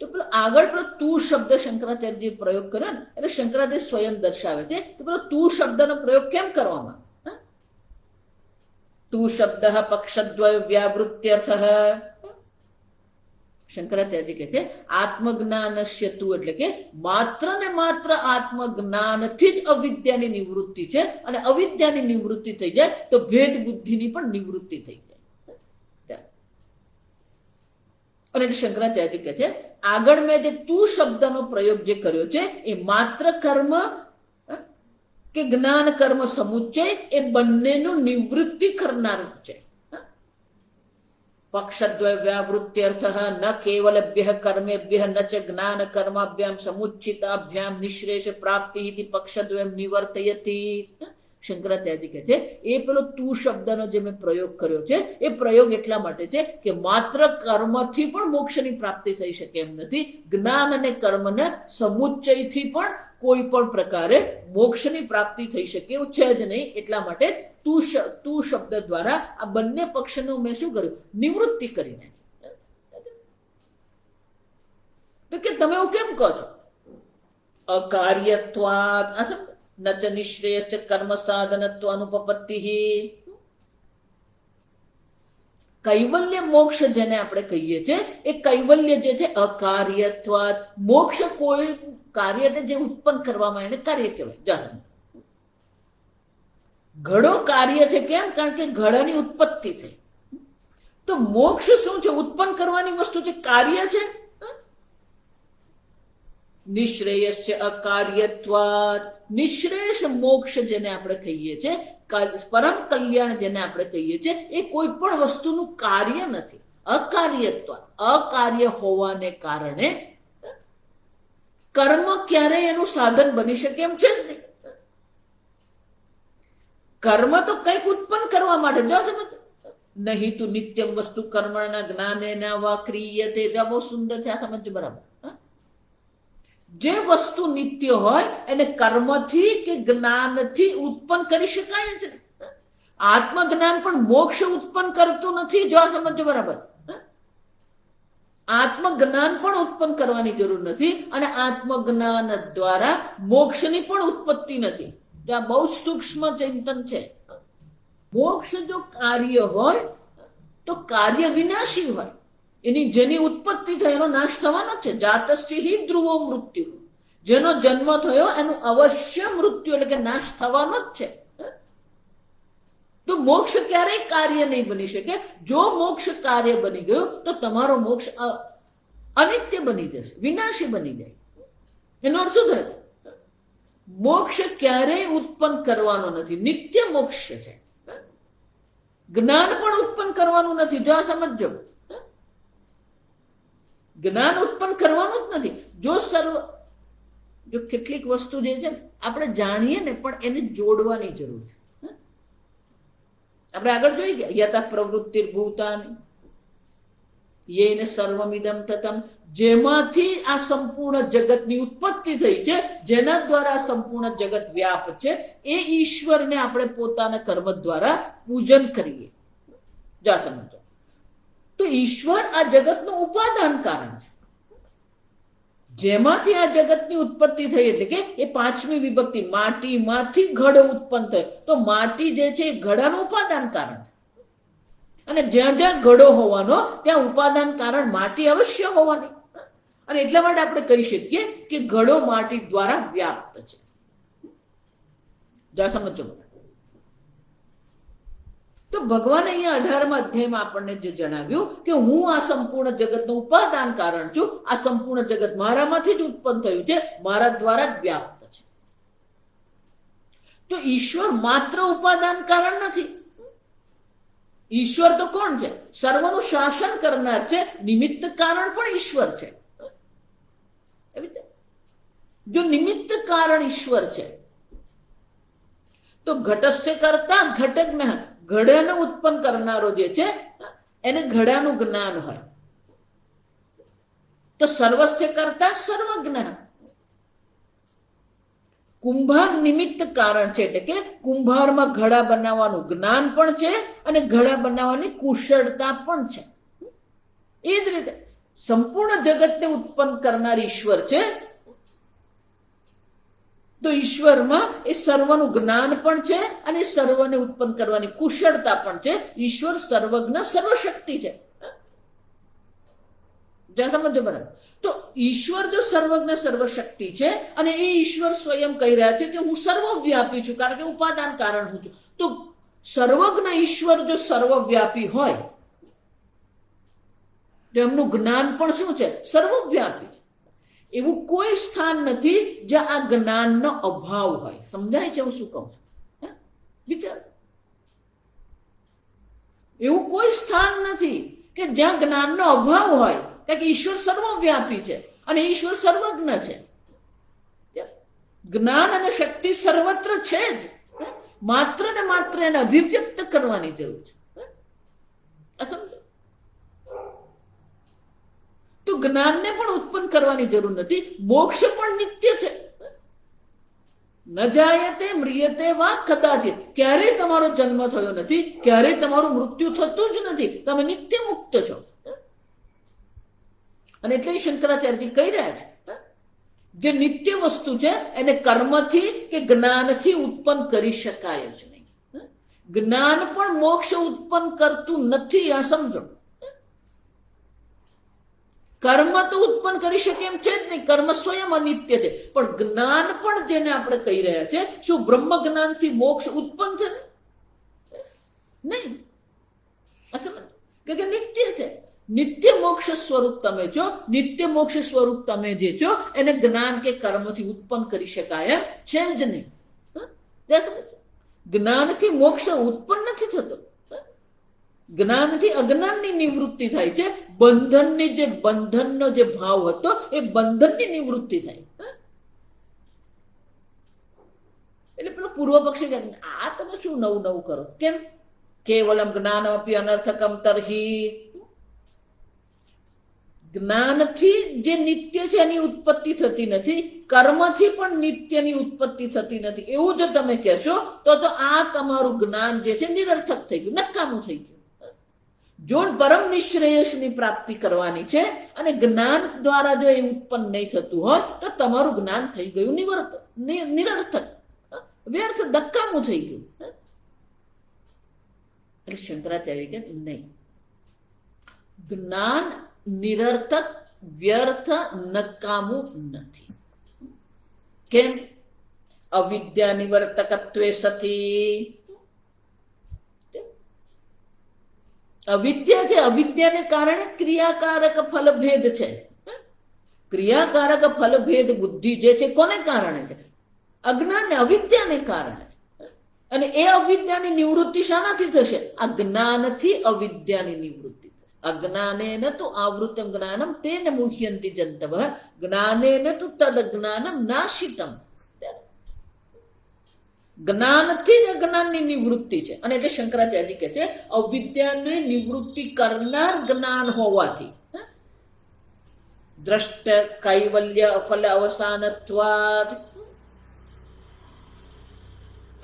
તો પેલો આગળ પેલો તું શબ્દ શંકરાચાર્યજીએ પ્રયોગ કર્યો ને એટલે શંકરાચાર્ય સ્વયં દર્શાવે છે કે પેલો તું શબ્દનો પ્રયોગ કેમ કરવામાં. તું શબ્દ પક્ષદ્વય વ્યાવૃત્યર્થ. શંકરાચાર્ય કહે છે આત્મજ્ઞાનસ્ય તું એટલે કે માત્ર ને માત્ર આત્મજ્ઞાનથી જ અવિદ્યાની નિવૃત્તિ છે. અને અવિદ્યાની નિવૃત્તિ થઈ જાય તો ભેદ બુદ્ધિની પણ નિવૃત્તિ થઈ જાય. અને શંકરાચાર્ય કહે છે આગળ મેં જે તું શબ્દનો પ્રયોગ જે કર્યો છે એ માત્ર કર્મ કે જ્ઞાન કર્મ સમુચ્ચય એ બંનેનું નિવૃત્તિ કરનારું છે. પક્ષદ્વય વ્યાવૃત્યર્થ ન કેવલભ્ય કર્મેભ્ય ન ચ જ્ઞાન કર્માભ્યામ સમુચ્ચિતાભ્યામ નિશ્રેષ પ્રાપ્તિ ઇતિ પક્ષદ્વયમ નિવર્તયતિ. શંકરાચાર્ય કહે છે એ પેલો તું શબ્દનો જે મેં પ્રયોગ કર્યો છે એ પ્રયોગ એટલા માટે છે કે માત્ર કર્મથી પણ મોક્ષની પ્રાપ્તિ થઈ શકે એમ નથી. જ્ઞાન અને કર્મને સમુચ્ચયથી પણ કોઈ પણ પ્રકારે મોક્ષની પ્રાપ્તિ થઈ શકે એવું છે જ નહીં. એટલા માટે તું શબ્દ દ્વારા આ બંને પક્ષનો મેં શું કર્યું? નિવૃત્તિ કરી નાખી. તો કે તમે એવું કેમ કહો છો? અકાર્યત્વાદ ન ચ નિશ્રેયસ્ચ કર્મ સાધનત્વાનુપપત્તિ. કૈવલ્ય મોક્ષ જેને આપણે કહીએ છીએ એ કૈવલ્ય જે છે અકાર્યત્વાદ. મોક્ષ કોઈ કાર્યને જે ઉત્પન્ન કરવામાં એને કાર્ય કહેવાય. ઘડો કાર્ય છે. કેમ? કારણ કે ઘડાની ઉત્પત્તિ થઈ. તો મોક્ષ શું છે? ઉત્પન્ન કરવાની વસ્તુ છે, કાર્ય છે. નિશ્રેયસ છે અકાર્યત્વાદ. નિશ્રેયસ મોક્ષ જેને આપણે કહીએ છીએ, પરમ કલ્યાણ જેને આપણે કહીએ છીએ, એ કોઈ પણ વસ્તુનું કાર્ય નથી. અકાર્યત્વાદ. અકાર્ય હોવાને કારણે કર્મ ક્યારેય એનું સાધન બની શકે એમ છે જ નહીં. કર્મ તો કંઈક ઉત્પન્ન કરવા માટે. જો સમજ, નહીં તું નિત્યમ વસ્તુ કર્મના જ્ઞાનેના વા ક્રિયતે. બહુ સુંદર છે, આ સમજ બરાબર. જે વસ્તુ નિત્ય હોય એને કર્મથી કે જ્ઞાનથી ઉત્પન્ન કરી શકાય જ નહીં. આત્મજ્ઞાન પણ મોક્ષ ઉત્પન્ન કરતું નથી. જો આ સમજો બરાબર. આત્મજ્ઞાન પણ ઉત્પન્ન કરવાની જરૂર નથી અને આત્મજ્ઞાન દ્વારા મોક્ષની પણ ઉત્પત્તિ નથી. આ બહુ સૂક્ષ્મ ચિંતન છે. મોક્ષ જો કાર્ય હોય તો કાર્ય વિનાશી હોય. એની જેની ઉત્પત્તિ થઈ એનો નાશ થવાનો છે. જાતસ્ય હિ ધ્રુવો મૃત્યુ. જેનો જન્મ થયો એનું અવશ્ય મૃત્યુ એટલે કે નાશ થવાનો જ છે. તો મોક્ષ ક્યારેય કાર્ય નહીં બની શકે. જો મોક્ષ કાર્ય બની ગયો તો તમારો મોક્ષ અનિત્ય બની જશે, વિનાશી બની જાય. એનો અર્થ શું થાય? મોક્ષ ક્યારેય ઉત્પન્ન કરવાનો નથી. નિત્ય મોક્ષ છે. જ્ઞાન પણ ઉત્પન્ન કરવાનું નથી. જો આ સમજો, જ્ઞાન ઉત્પન્ન કરવાનું જ નથી. જો કેટલીક વસ્તુ જે છે આપણે જાણીએ ને પણ એને જોડવાની જરૂર છે. આપણે આગળ જોઈ ગયા યથા પ્રવૃત્તિ ભૂતાની યેન સર્વમિદમ તતમ. જેમાંથી આ સંપૂર્ણ જગતની ઉત્પત્તિ થઈ છે, જેના દ્વારા સંપૂર્ણ જગત વ્યાપ છે, એ ઈશ્વરને આપણે પોતાના કર્મ દ્વારા પૂજન કરીએ. જા સમજો. તો ઈશ્વર આ જગતનું ઉપાદાન કારણ છે. જેમાંથી આ જગતની ઉત્પત્તિ થઈ એટલે કે એ પાંચમી વિભક્તિ માટીમાંથી ઘડો ઉત્પન્ન થયો. તો માટી જે છે એ ઘડાનું ઉપાદાન કારણ છે. અને જ્યાં જ્યાં ઘડો હોવાનો ત્યાં ઉપાદાન કારણ માટી અવશ્ય હોવાની. અને એટલા માટે આપણે કહી શકીએ કે ઘડો માટી દ્વારા વ્યાપ્ત છે. જા સમજો. તો ભગવાન અહીંયા 18મા અધ્યાયમાં આપણને જે જણાવ્યું કે હું આ સંપૂર્ણ જગતનું ઉપાદાન કારણ છું. આ સંપૂર્ણ જગત મારામાંથી જ ઉત્પન્ન થયું છે, મારા દ્વારા જ વ્યાપ્ત છે. તો ઈશ્વર માત્ર ઉપાદાન કારણ નથી. ઈશ્વર તો કોણ છે? સર્વનું શાસન કરનાર છે. નિમિત્ત કારણ પણ ઈશ્વર છે. જો નિમિત્ત કારણ ઈશ્વર છે તો ઘટસ્ય કરતા ઘટજ્ઞ, ઘડાને ઉત્પન્ન કરનારો જે છે એને ઘડાનું જ્ઞાન હોય. તો સર્વસ્ય કરતા સર્વજ્ઞ. કુંભાર નિમિત્ત કારણ છે એટલે કે કુંભારમાં ઘડા બનાવવાનું જ્ઞાન પણ છે અને ઘડા બનાવવાની કુશળતા પણ છે. એ જ રીતે સંપૂર્ણ જગતને ઉત્પન્ન કરનાર ઈશ્વર છે. તો ઈશ્વરમાં એ સર્વનું જ્ઞાન પણ છે અને સર્વને ઉત્પન્ન કરવાની કુશળતા પણ છે. ઈશ્વર સર્વજ્ઞ સર્વશક્તિ છે. સમજો બરાબર. તો ઈશ્વર જો સર્વજ્ઞ સર્વશક્તિ છે અને એ ઈશ્વર સ્વયં કહી રહ્યા છે કે હું સર્વવ્યાપી છું કારણ કે ઉપાદાન કારણ હું છું. તો સર્વજ્ઞ ઈશ્વર જો સર્વવ્યાપી હોય તો એમનું જ્ઞાન પણ શું છે? સર્વવ્યાપી. એવું કોઈ સ્થાન નથી જ્યાં આ જ્ઞાનનો અભાવ હોય. સમજાય છે હું શું કહું છું? વિચાર. એવું કોઈ સ્થાન નથી કે જ્યાં જ્ઞાનનો અભાવ હોય, કારણ કે ઈશ્વર સર્વવ્યાપી છે અને ઈશ્વર સર્વજ્ઞ છે. જ્ઞાન અને શક્તિ સર્વત્ર છે જ. માત્ર ને માત્ર એને અભિવ્યક્ત કરવાની જરૂર છે. સમજો. તો જ્ઞાનને પણ ઉત્પન્ન કરવાની જરૂર નથી. મોક્ષ પણ નિત્ય છે. ન જાયતે મ્રિયતે વા કદાચિત. ક્યારેય તમારો જન્મ થયો નથી, ક્યારેય તમારું મૃત્યુ થતું જ નથી. તમે નિત્ય મુક્ત છો. અને એટલે શંકરાચાર્યજી કહી રહ્યા છે જે નિત્ય વસ્તુ છે એને કર્મથી કે જ્ઞાનથી ઉત્પન્ન કરી શકાય જ નહીં. જ્ઞાન પણ મોક્ષ ઉત્પન્ન કરતું નથી, આ સમજો. કર્મ તો ઉત્પન્ન કરી શકે એમ છે જ નહીં, કર્મ સ્વયં અનિત્ય છે, પણ જ્ઞાન પણ જેને આપણે કહી રહ્યા છે, શું બ્રહ્મ જ્ઞાનથી મોક્ષ ઉત્પન્ન થશે? નહીં. આ સમજ કે નિત્ય છે. નિત્ય મોક્ષ સ્વરૂપ તમે છો, નિત્ય મોક્ષ સ્વરૂપ તમે જે છો એને જ્ઞાન કે કર્મથી ઉત્પન્ન કરી શકાય એમ છે જ નહીં. જ્ઞાનથી મોક્ષ ઉત્પન્ન નથી થતો. જ્ઞાનથી અજ્ઞાનની નિવૃત્તિ થાય છે. બંધનનો જે ભાવ હતો એ બંધનની નિવૃત્તિ થાય. એટલે પેલો પૂર્વ પક્ષી આ તમે શું નવું નવું કરો? કેમ? કેવલમ જ્ઞાનમપી અનર્થકમ તર્હિ. જ્ઞાનથી જે નિત્ય છે એની ઉત્પત્તિ થતી નથી, કર્મથી પણ નિત્યની ઉત્પત્તિ થતી નથી, એવું જો તમે કહેશો તો આ તમારું જ્ઞાન જે છે નિરર્થક થઈ ગયું, નકામું થઈ ગયું. જો પરમ નિશ્રેયસની પ્રાપ્તિ કરવાની છે અને જ્ઞાન દ્વારા જો એ ઉત્પન્ન નહીં થતું હોય તો તમારું જ્ઞાન થઈ ગયું નિરર્થક, વ્યર્થ, નકામું થઈ ગયું. એટલે શંકરાચાર્ય કે નહીં, જ્ઞાન નિરર્થક, વ્યર્થ, નકામું નથી. કેમ? અવિદ્યા નિવર્તકત્વે સતી. અવિદ્યા છે, અવિદ્યાને કારણે ક્રિયાકારક ફલભેદ છે. ક્રિયાકારક ફલભેદ બુદ્ધિ જે છે કોને કારણે છે? અજ્ઞાન, અવિદ્યાને કારણે. અને એ અવિદ્યાની નિવૃત્તિ શાનાથી થશે? આ જ્ઞાનથી અવિદ્યાની નિવૃત્તિ. અજ્ઞાનેન તો આવૃતમ જ્ઞાનમ તેન મુહ્યંતિ જંતવઃ જ્ઞાનેન તો તદ જ્ઞાનમ નાશિતમ. જ્ઞાનથી જ અજ્ઞાનની નિવૃત્તિ છે. અને એટલે શંકરાચાર્ય કહે છે અવિદ્યાની નિવૃત્તિ કરનાર જ્ઞાન હોવાથી દ્રષ્ટ કૈવલ્ય અફલ અવસાનત્વાદ.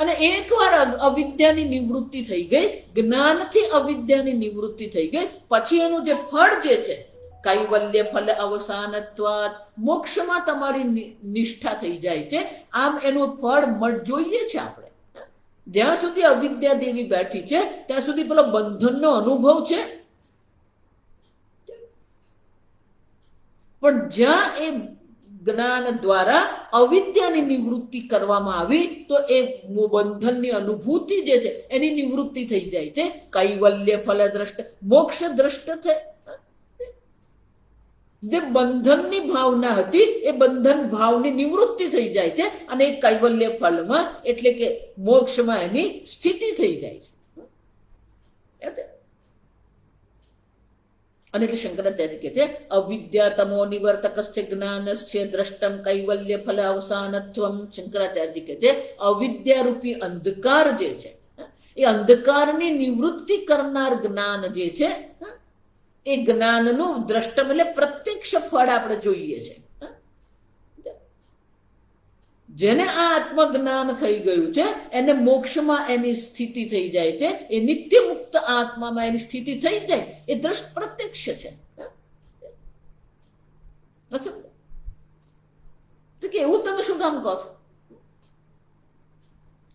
અને એકવાર અવિદ્યાની નિવૃત્તિ થઈ ગઈ, જ્ઞાનથી અવિદ્યાની નિવૃત્તિ થઈ ગઈ, પછી એનું જે ફળ જે છે કૈવલ્ય ફલ અવસાનત્વાદ, મોક્ષમાં તમારી નિષ્ઠા થઈ જાય છે. આમ એનું ફળ જોઈએ છે આપણે. જ્યાં સુધી અવિદ્યા દેવી બેઠી છે ત્યાં સુધી પેલો બંધનનો અનુભવ છે, પણ જ્યાં એ જ્ઞાન દ્વારા અવિદ્યાની નિવૃત્તિ કરવામાં આવી તો એ બંધનની અનુભૂતિ જે છે એની નિવૃત્તિ થઈ જાય છે. કૈવલ્ય ફલ દ્રષ્ટ, મોક્ષ દ્રષ્ટ છે. જે બંધનની ભાવના હતી એ બંધન ભાવની નિવૃત્તિ થઈ જાય છે અને એ કૈવલ્ય ફલમાં એટલે કે મોક્ષમાં એની સ્થિતિ થઈ જાય છે. અને એટલે શંકરાચાર્ય કહે છે અવિદ્યા તમો નિવર્તકસ્ય જ્ઞાનસ્ય દ્રષ્ટમ કૈવલ્ય ફલ અવસાનત્વમ. શંકરાચાર્ય કહે છે અવિદ્યારૂપી અંધકાર જે છે એ અંધકારની નિવૃત્તિ કરનાર જ્ઞાન જે છે એ જ્ઞાનનું દ્રષ્ટમ એટલે પ્રત્યક્ષ ફળ આપણે જોઈએ છે. જેને આ આત્મજ્ઞાન થઈ ગયું છે એને મોક્ષમાં એની સ્થિતિ થઈ જાય છે, એ નિત્ય મુક્ત આત્મામાં એની સ્થિતિ થઈ જાય, એ દ્રષ્ટ પ્રત્યક્ષ છે. તો કે એવું તમે શું કામ કહો છો?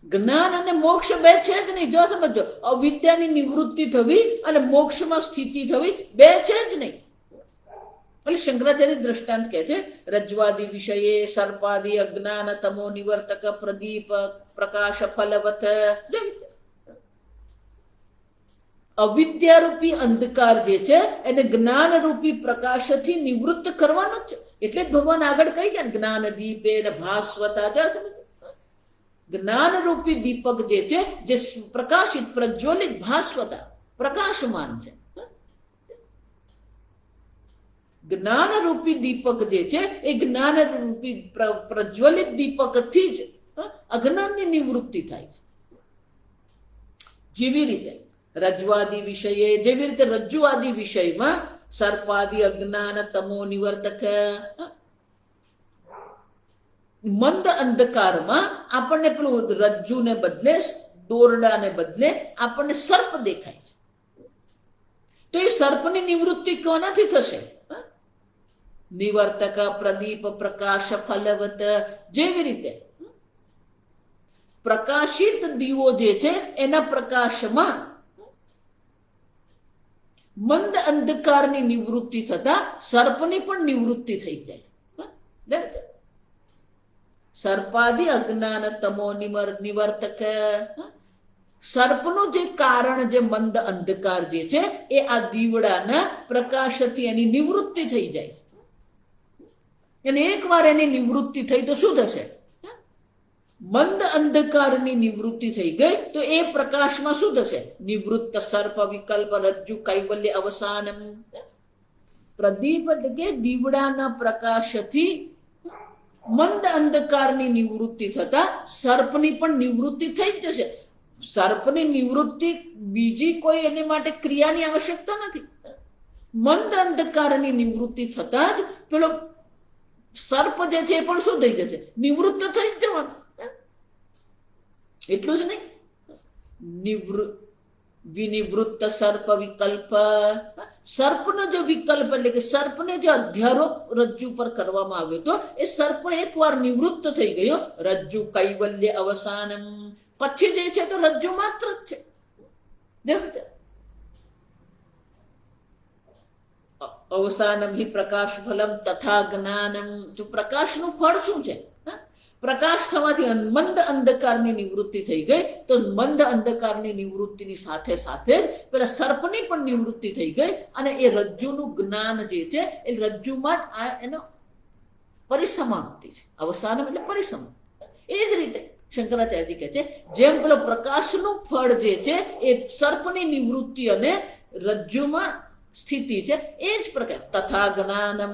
જ્ઞાન અને મોક્ષ બે છે જ નહીં. જો સમજો, અવિદ્યાની નિવૃત્તિ થવી અને મોક્ષમાં સ્થિતિ થવી બે છે જ નહીં. એટલે શંકરાચાર્ય દ્રષ્ટાંત કહે છે રજ્વાદી વિષયે સર્પાદી અજ્ઞાન તમો નિવર્તક પ્રદીપ પ્રકાશ ફલવત. અવિદ્યારૂપી અંધકાર જે છે એને જ્ઞાનરૂપી પ્રકાશથી નિવૃત્ત કરવાનો છે. એટલે જ ભગવાન આગળ કહી ગયા જ્ઞાન દીપે ભાસ્વતા. જ્ઞાનરૂપી દીપક જે છે જે પ્રકાશિત પ્રજ્વલિત ભાસ્વતા પ્રકાશમાન છે. જ્ઞાનરૂપી દીપક જે છે એ જ્ઞાનરૂપી પ્રજ્વલિત દીપકથી જ અજ્ઞાનની નિવૃત્તિ થાય છે. જેવી રીતે રજ્વાદી વિષયે, જેવી રીતે રજ્જુવાદી વિષયમાં સર્પાદી અજ્ઞાન તમો નિવર્તક, મંદ અંધકારમાં આપણને પેલું રજ્જુને બદલે, દોરડાને બદલે આપણને સર્પ દેખાય છે. તો એ સર્પની નિવૃત્તિ કોનાથી થશે? નિવર્તક, પ્રદીપ, પ્રકાશ, ફલવત, જેવી રીતે પ્રકાશિત દીવો જે છે એના પ્રકાશમાં મંદ અંધકારની નિવૃત્તિ થતા સર્પની પણ નિવૃત્તિ થઈ જાય. સર્પાદિ અજ્ઞાન તમો નિવર્તક, સર્પનું જે કારણ જે મંદ અંધકાર જે છે એ આ દીવડાના પ્રકાશથી એની નિવૃત્તિ થઈ જાય. અને એકવાર એની નિવૃત્તિ થઈ તો શું થશે? મંદ અંધકારની નિવૃત્તિ થઈ ગઈ તો એ પ્રકાશમાં શું થશે? નિવૃત્ત સર્પ વિકલ્પ રજ્જુ કૈવલ્ય અવસાનમ. પ્રદીપ એટલે કે દીવડાના પ્રકાશથી મંદ અંધકારની નિવૃત્તિ થતા સર્પની પણ નિવૃત્તિ થઈ જ જશે. સર્પની નિવૃત્તિ બીજી કોઈ એની માટે ક્રિયાની આવશ્યકતા નથી. મંદ અંધકારની નિવૃત્તિ થતા જ પેલો સર્પ જે છે એ પણ શું થઈ જશે? નિવૃત્ત થઈ જ જવાનું. એટલું જ નહીં, વિનિવૃત્ત સર્પ વિકલ્પ, સર્પનો જે વિકલ્પ એટલે કે સર્પને જે અધ્યારોપ રજ્જુ પર કરવામાં આવ્યો હતો એ સર્પ એકવાર નિવૃત્ત થઈ ગયો. રજ્જુ કૈવલ્ય અવસાનમ, પછી જે છે તો રજ્જુ માત્ર જ છે. અવસાનમ હિ પ્રકાશ ફલમ તથા જ્ઞાનમ. જો પ્રકાશનું ફળ શું છે? પ્રકાશ થવાથી મંદ અંધકારની નિવૃત્તિ થઈ ગઈ તો મંદ અંધકારની નિવૃત્તિની સાથે સાથે પેલા સર્પની પણ નિવૃત્તિ થઈ ગઈ અને એ રજ્જુનું જ્ઞાન જે છે એ રજ્જુમાં જ એનો પરિસમાપ્તિ છે. અવસાનમ એટલે પરિસમાપ્તિ. એ જ રીતે શંકરાચાર્ય કહે છે જેમ પેલો પ્રકાશનું ફળ જે છે એ સર્પની નિવૃત્તિ અને રજ્જુમાં સ્થિતિ છે, એ જ પ્રકાર તથા જ્ઞાનમ,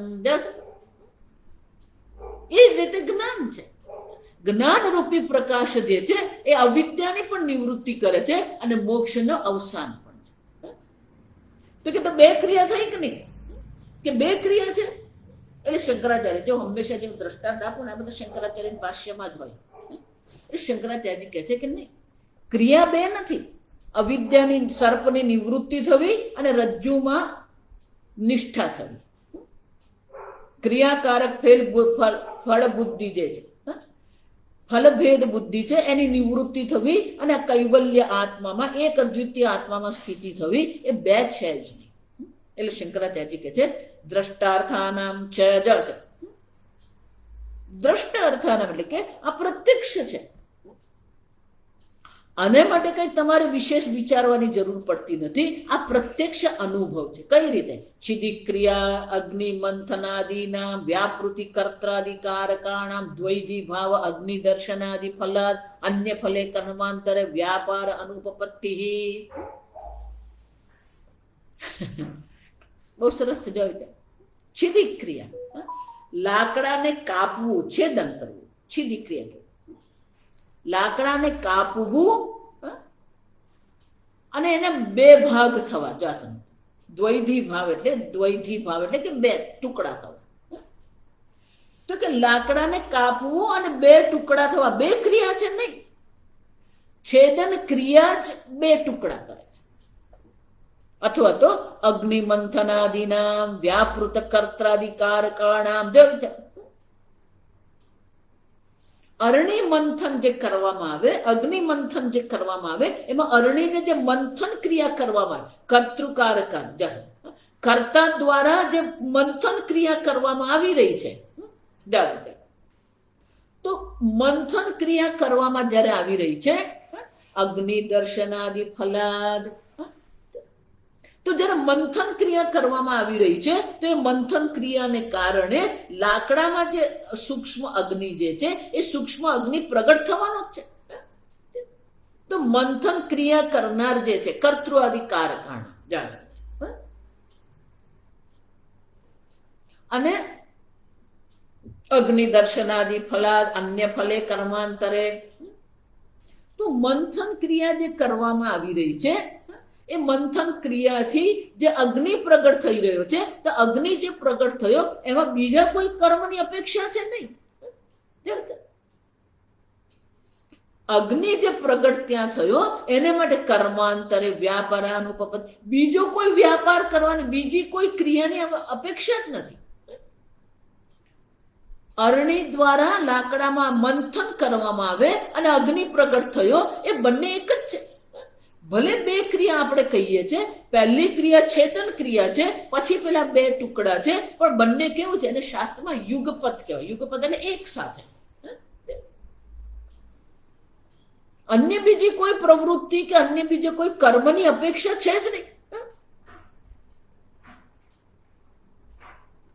એ જ રીતે જ્ઞાન છે. જ્ઞાન રૂપી પ્રકાશ જે છે એ અવિદ્યાની પણ નિવૃત્તિ કરે છે અને મોક્ષનો અવસાન પણ છે. તો કે બે ક્રિયા થઈ કે નહીં? કે બે ક્રિયા છે. એટલે શંકરાચાર્ય જો હંમેશા જે દ્રષ્ટાંત આપું ને આ બધા શંકરાચાર્યની ભાષ્યમાં જ હોય. એ શંકરાચાર્ય કહે છે કે નહીં, ક્રિયા બે નથી. અવિદ્યાની સર્પની નિવૃત્તિ થવી અને રજ્જુમાં નિષ્ઠા થવી. ક્રિયાકારક ફળ બુદ્ધિ જે છે, ફલભેદ બુદ્ધિ છે એની નિવૃત્તિ થવી અને કૈવલ્ય આત્મામાં એક અદ્વિતીય આત્મામાં સ્થિતિ થવી, એ બે છે જ નહીં. એટલે શંકરાચાર્ય કહે છે દ્રષ્ટાર્થાનામ છ જશે. દ્રષ્ટ અર્થાનામ એટલે કે આ પ્રત્યક્ષ છે. આને માટે કઈ તમારે વિશેષ વિચારવાની જરૂર પડતી નથી. આ પ્રત્યક્ષ અનુભવ છે. કઈ રીતે? છિદિક ક્રિયા અગ્નિ મંથનાદિના વ્યાપૃતિ કર્ત્રાદિકારકાણામ દ્વૈધી ભાવ અગ્નિ દર્શનાદિ ફલાદ અન્ય ફલે કર્માંતરે વ્યાપાર અનુપપત્તિ. બહુ સરસ છે. જોયું? છિદિક ક્રિયા, લાકડાને કાપવું, છેદન કરવું, છિદિક ક્રિયા. લાકડાને કાપવું અને એને બે ભાગ થવા. દ્વૈધી ભાવ એટલે કે બે ટુકડા થવા. તો કે લાકડાને કાપવું અને બે ટુકડા થવા બે ક્રિયા છે નહીં. છેદન ક્રિયા જ બે ટુકડા કરે છે. અથવા તો અગ્નિ મંથનાદિના વ્યાપૃત કર્ત્રાદિકારકાણામ, અરણી મંથન જે કરવામાં આવે, અગ્નિ મંથન જે કરવામાં આવે એમાં અરણીને જે મંથન ક્રિયા કરવામાં આવે, કર્તૃકારકાન કર્તા દ્વારા જે મંથન ક્રિયા કરવામાં આવી રહી છે, તો મંથન ક્રિયા કરવામાં જ્યારે આવી રહી છે અગ્નિ દર્શનાદિ ફલાદ, તો જ્યારે મંથન ક્રિયા કરવામાં આવી રહી છે તો એ મંથન ક્રિયાને કારણે લાકડામાં જે સૂક્ષ્મ અગ્નિ જે છે એ સૂક્ષ્મ અગ્નિ પ્રગટ થવાનો જ છે. તો મંથન ક્રિયા કરનાર જે છે કર્તૃઆદિ કારકાણ અને અગ્નિ દર્શનાદિ ફલાદ અન્ય ફલે કર્માંતરે, તો મંથન ક્રિયા જે કરવામાં આવી રહી છે એ મંથન ક્રિયાથી જે અગ્નિ પ્રગટ થઈ રહ્યો છે, તો અગ્નિ જે પ્રગટ થયો એમાં બીજા કોઈ કર્મની અપેક્ષા છે નહીં. અગ્નિ જે પ્રગટ ત્યાં થયો એને માટે કર્માંતરે વ્યાપારાનુપપત્તિ, બીજો કોઈ વ્યાપાર કરવાની બીજી કોઈ ક્રિયાની અપેક્ષા જ નથી. અરણી દ્વારા લાકડામાં મંથન કરવામાં આવે અને અગ્નિ પ્રગટ થયો, એ બંને એક જ છે. ભલે બે ક્રિયા આપણે કહીએ છીએ, પહેલી ક્રિયા છેદન ક્રિયા છે, પછી પેલા બે ટુકડા છે, પણ બંને કેવું છે, એને શાસ્ત્રમાં યુગપત કહેવાય. યુગપત એટલે એક સાથે. અન્ય બીજી કોઈ પ્રવૃત્તિ કે અન્ય બીજી કોઈ કર્મની અપેક્ષા છે જ નહીં.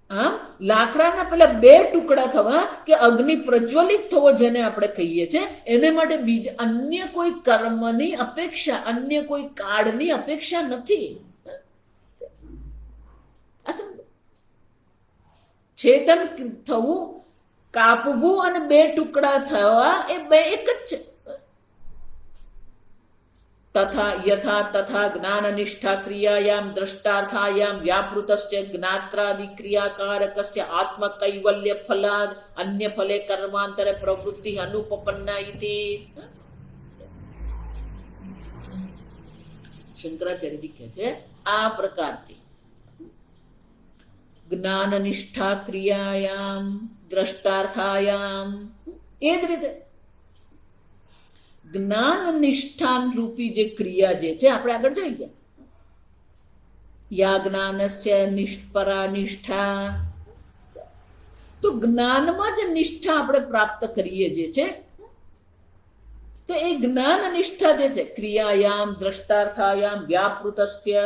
આમ લાકડાના પેલા બે ટુકડા થવા કે અગ્નિ પ્રજ્વલિત થવો જેને આપણે કહીએ છીએ, એને માટે બીજા અન્ય કોઈ કર્મની અપેક્ષા, અન્ય કોઈ કાળની અપેક્ષા નથી. છેદન થવું, કાપવું અને બે ટુકડા થવા એ બે એક જ છે. તથા યથા તથા જ્ઞાન નિષ્ઠા ક્રિયાયામ દ્રષ્ટાર્થાયામ વ્યાપૃતસ્ય જ્ઞાત્રાદિ ક્રિયાકારકસ્ય આત્મ કૈવલ્ય ફલાદ અન્ય ફલે કર્માંતરે પ્રવૃત્તિ અનુપપન્ના ઇતિ. શંકરાચાર્યજી કહે છે આ પ્રકારથી જ્ઞાન નિષ્ઠા ક્રિયાયામ દ્રષ્ટાર્થાયામ, એ જ રીતે જ્ઞાન નિષ્ઠાન રૂપી જે ક્રિયા જે છે, આપણે આગળ જોઈ ગયા, યા જ્ઞાનસ્ય નિષ્પરા નિષ્ઠા. તો જ્ઞાનમાં જે નિષ્ઠા આપણે પ્રાપ્ત કરીએ જે છે, તો એ જ્ઞાન નિષ્ઠા જે છે, ક્રિયાયામ દ્રષ્ટાર્થાયામ વ્યાપૃતસ્ય,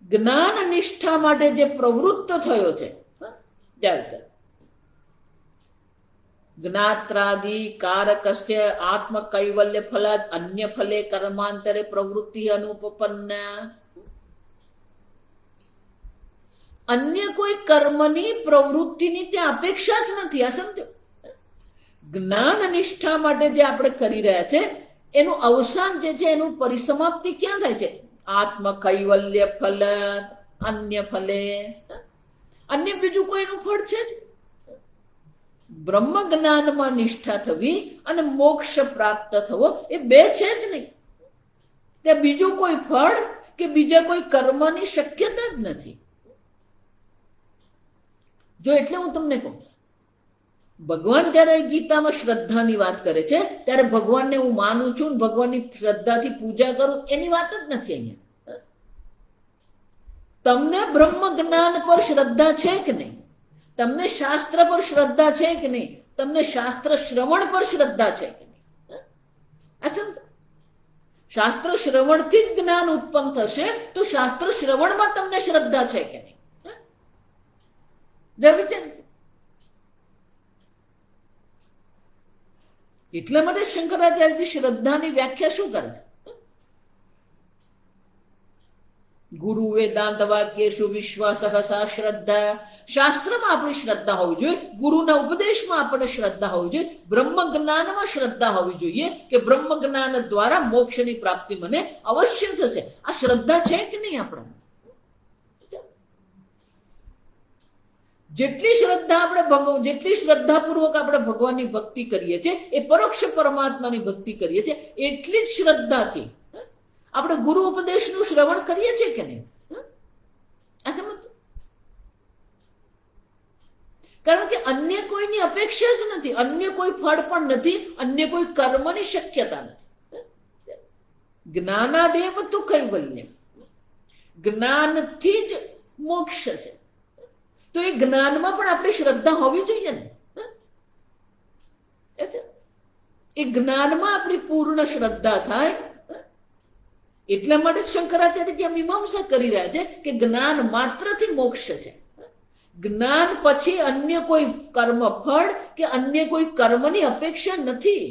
જ્ઞાન નિષ્ઠા માટે જે પ્રવૃત્ત થયો છે, જ્ઞાત્રાદિ કારકસ્ય આત્મ કૈવલ્ય ફલાદ અન્ય ફલે કર્માંતરે પ્રવૃત્તિ અનુપપન્ના. અન્ય કોઈ કર્મની પ્રવૃત્તિની ત્યાં અપેક્ષા જ નથી. આ સમજો, જ્ઞાન નિષ્ઠા માટે જે આપણે કરી રહ્યા છે એનું અવસાન જે છે, એનું પરિસમાપ્તિ ક્યાં થાય છે? આત્મ કૈવલ્ય ફલ અન્ય ફલે. અન્ય બીજું કોઈનું ફળ છે જ. બ્રહ્મ જ્ઞાનમાં નિષ્ઠા થવી અને મોક્ષ પ્રાપ્ત થવો એ બે છે જ નહીં. ત્યાં બીજું કોઈ ફળ કે બીજા કોઈ કર્મની શક્યતા જ નથી. જો એટલે હું તમને કહું, ભગવાન જ્યારે ગીતામાં શ્રદ્ધાની વાત કરે છે ત્યારે ભગવાનને હું માનું છું, ભગવાનની શ્રદ્ધાથી પૂજા કરું, એની વાત જ નથી અહીંયા. તમને બ્રહ્મ જ્ઞાન પર શ્રદ્ધા છે કે નહીં? તમને શાસ્ત્ર પર શ્રદ્ધા છે કે નહીં? તમને શાસ્ત્ર શ્રવણ પર શ્રદ્ધા છે કે નહીં? આ સમજો, શાસ્ત્ર શ્રવણથી જ જ્ઞાન ઉત્પન્ન થશે, તો શાસ્ત્ર શ્રવણમાં તમને શ્રદ્ધા છે કે નહીં? એટલા માટે શંકરાચાર્યજી શ્રદ્ધાની વ્યાખ્યા શું કરે? ગુરુ વેદાંત વાક્યેષુ વિશ્વાસ સા શ્રદ્ધા. શાસ્ત્રમાં આપણી શ્રદ્ધા હોવી જોઈએ, ગુરુના ઉપદેશમાં આપણે શ્રદ્ધા હોવી જોઈએ, બ્રહ્મ જ્ઞાનમાં શ્રદ્ધા હોવી જોઈએ કે બ્રહ્મ જ્ઞાન દ્વારા મોક્ષની પ્રાપ્તિ મને અવશ્ય થશે. આ શ્રદ્ધા છે કે નહીં? આપણે જેટલી શ્રદ્ધાપૂર્વક આપણે ભગવાનની ભક્તિ કરીએ છીએ, એ પરોક્ષ પરમાત્માની ભક્તિ કરીએ છીએ, એટલી જ શ્રદ્ધાથી આપણે ગુરુ ઉપદેશનું શ્રવણ કરીએ છીએ કે નહીં? આ સમજ. કારણ કે અન્ય કોઈની અપેક્ષા જ નથી, અન્ય કોઈ ફળ પણ નથી, અન્ય કોઈ કર્મની શક્યતા નથી. જ્ઞાનાદેવ તો કૈવલ્ય, જ્ઞાનથી જ મોક્ષ છે. તો એ જ્ઞાનમાં પણ આપણી શ્રદ્ધા હોવી જોઈએ ને. એ જ્ઞાનમાં આપણી પૂર્ણ શ્રદ્ધા થાય. એટલા માટે શંકરાચાર્ય મીમાંસા કરી રહ્યા છે કે જ્ઞાન માત્રથી મોક્ષ છે. જ્ઞાન પછી અન્ય કોઈ કર્મ ફળ કે અન્ય કોઈ કર્મની અપેક્ષા નથી.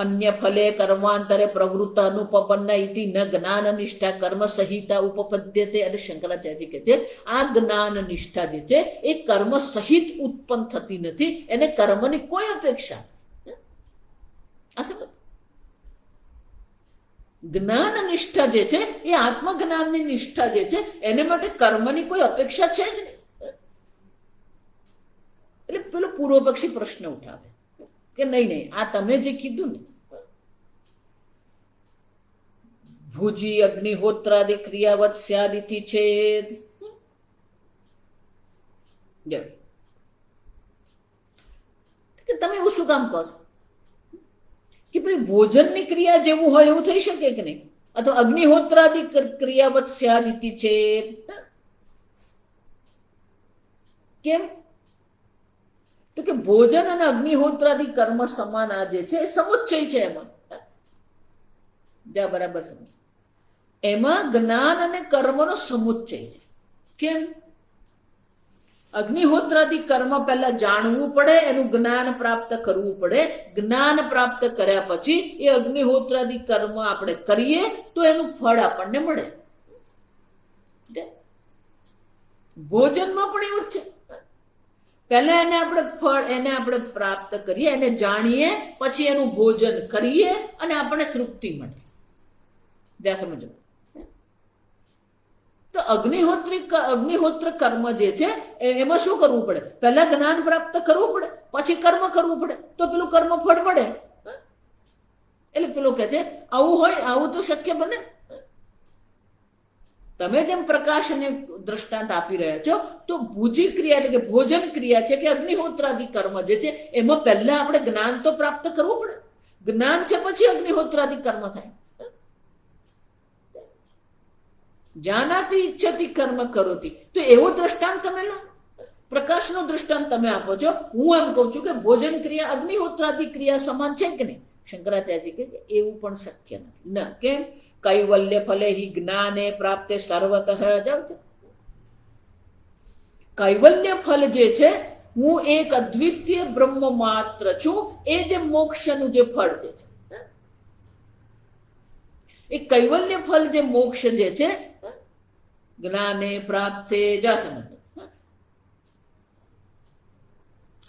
અન્ય ફલે કર્માંતરે પ્રવૃત્ત અનુપપન્ન ઇતિ ન જ્ઞાન નિષ્ઠા કર્મ સહિતા ઉપપદ્યતે. અને શંકરાચાર્ય કહે છે આ જ્ઞાન નિષ્ઠા જે છે એ કર્મ સહિત ઉત્પન્ન થતી નથી, એને કર્મની કોઈ અપેક્ષા. જ્ઞાન નિષ્ઠા જે છે એ આત્મજ્ઞાનની નિષ્ઠા જે છે એને માટે કર્મની કોઈ અપેક્ષા છે જ નહીં. એટલે પેલો પૂર્વ પક્ષી પ્રશ્ન ઉઠાવે કે નહીં, આ તમે જે કીધું ને, ભુજી અગ્નિહોત્રાદિ ક્રિયાવત સ્યાદિતિ છેદ. કે તમે એવું શું કામ કહો છો કે ભાઈ ભોજનની ક્રિયા જેવું હોય એવું થઈ શકે કે નહીં? અથવા અગ્નિહોત્રાદિ ક્રિયાવત સ્યાદિતિ છેદ. કેમ? તો કે ભોજન અને અગ્નિહોત્રાદિ કર્મ સમાન આ જે છે એ સમુચ્ચય છે. એમાં જ્યાં બરાબર સમજ, એમાં જ્ઞાન અને કર્મનો સમુચ્ચય છે. કેમ? અગ્નિહોત્રાદિ કર્મ પહેલા જાણવું પડે, એનું જ્ઞાન પ્રાપ્ત કરવું પડે. જ્ઞાન પ્રાપ્ત કર્યા પછી એ અગ્નિહોત્રાદિ કર્મ આપણે કરીએ તો એનું ફળ આપણને મળે. ભોજનમાં પણ એવું જ છે. પહેલા એને આપણે પ્રાપ્ત કરીએ, એને જાણીએ, પછી એનું ભોજન કરીએ અને આપણને તૃપ્તિ મળે. જ્યાં સમજો તો અગ્નિહોત્ર કર્મ જે છે એમાં શું કરવું પડે? પહેલા જ્ઞાન પ્રાપ્ત કરવું પડે, પછી કર્મ કરવું પડે, તો પેલું કર્મ ફળ મળે. એટલે પેલું કે છે આવું હોય, આવું તો શક્ય બને. તમે જેમ પ્રકાશને દ્રષ્ટાંત આપી રહ્યા છો, તો ભુજી ક્રિયા એટલે કે ભોજન ક્રિયા છે કે અગ્નિહોત્રાદિ કર્મ જે છે એમાં પહેલા આપણે જ્ઞાન તો પ્રાપ્ત કરવું પડે. જ્ઞાન છે પછી અગ્નિહોત્રાદિ કર્મ થાય. જાનાતિ ઈચ્છતી કર્મ કરોતી, તો એવો દ્રષ્ટાંત તમે લો. પ્રકાશનો દ્રષ્ટાંત તમે આપો છો. હું એમ કહું છું કે ભોજન ક્રિયા અગ્નિહોત્રાદિ ક્રિયા સમાન છે કે નહીં? શંકરાચાર્યજી કહે એવું પણ શક્ય નથી. ના, કેમ? કૈવલ્ય ફલે હિ જ્ઞાને પ્રાપ્તે સર્વતઃ જાવ છે. કૈવલ્ય ફલ જે છે, હું એક અદ્વિતીય બ્રહ્મ માત્ર છું. એ જે મોક્ષનું જે ફળ જે છે, એ કૈવલ્ય ફલ જે મોક્ષ જે છે, જ્ઞાને પ્રાપ્તે જા સમજ.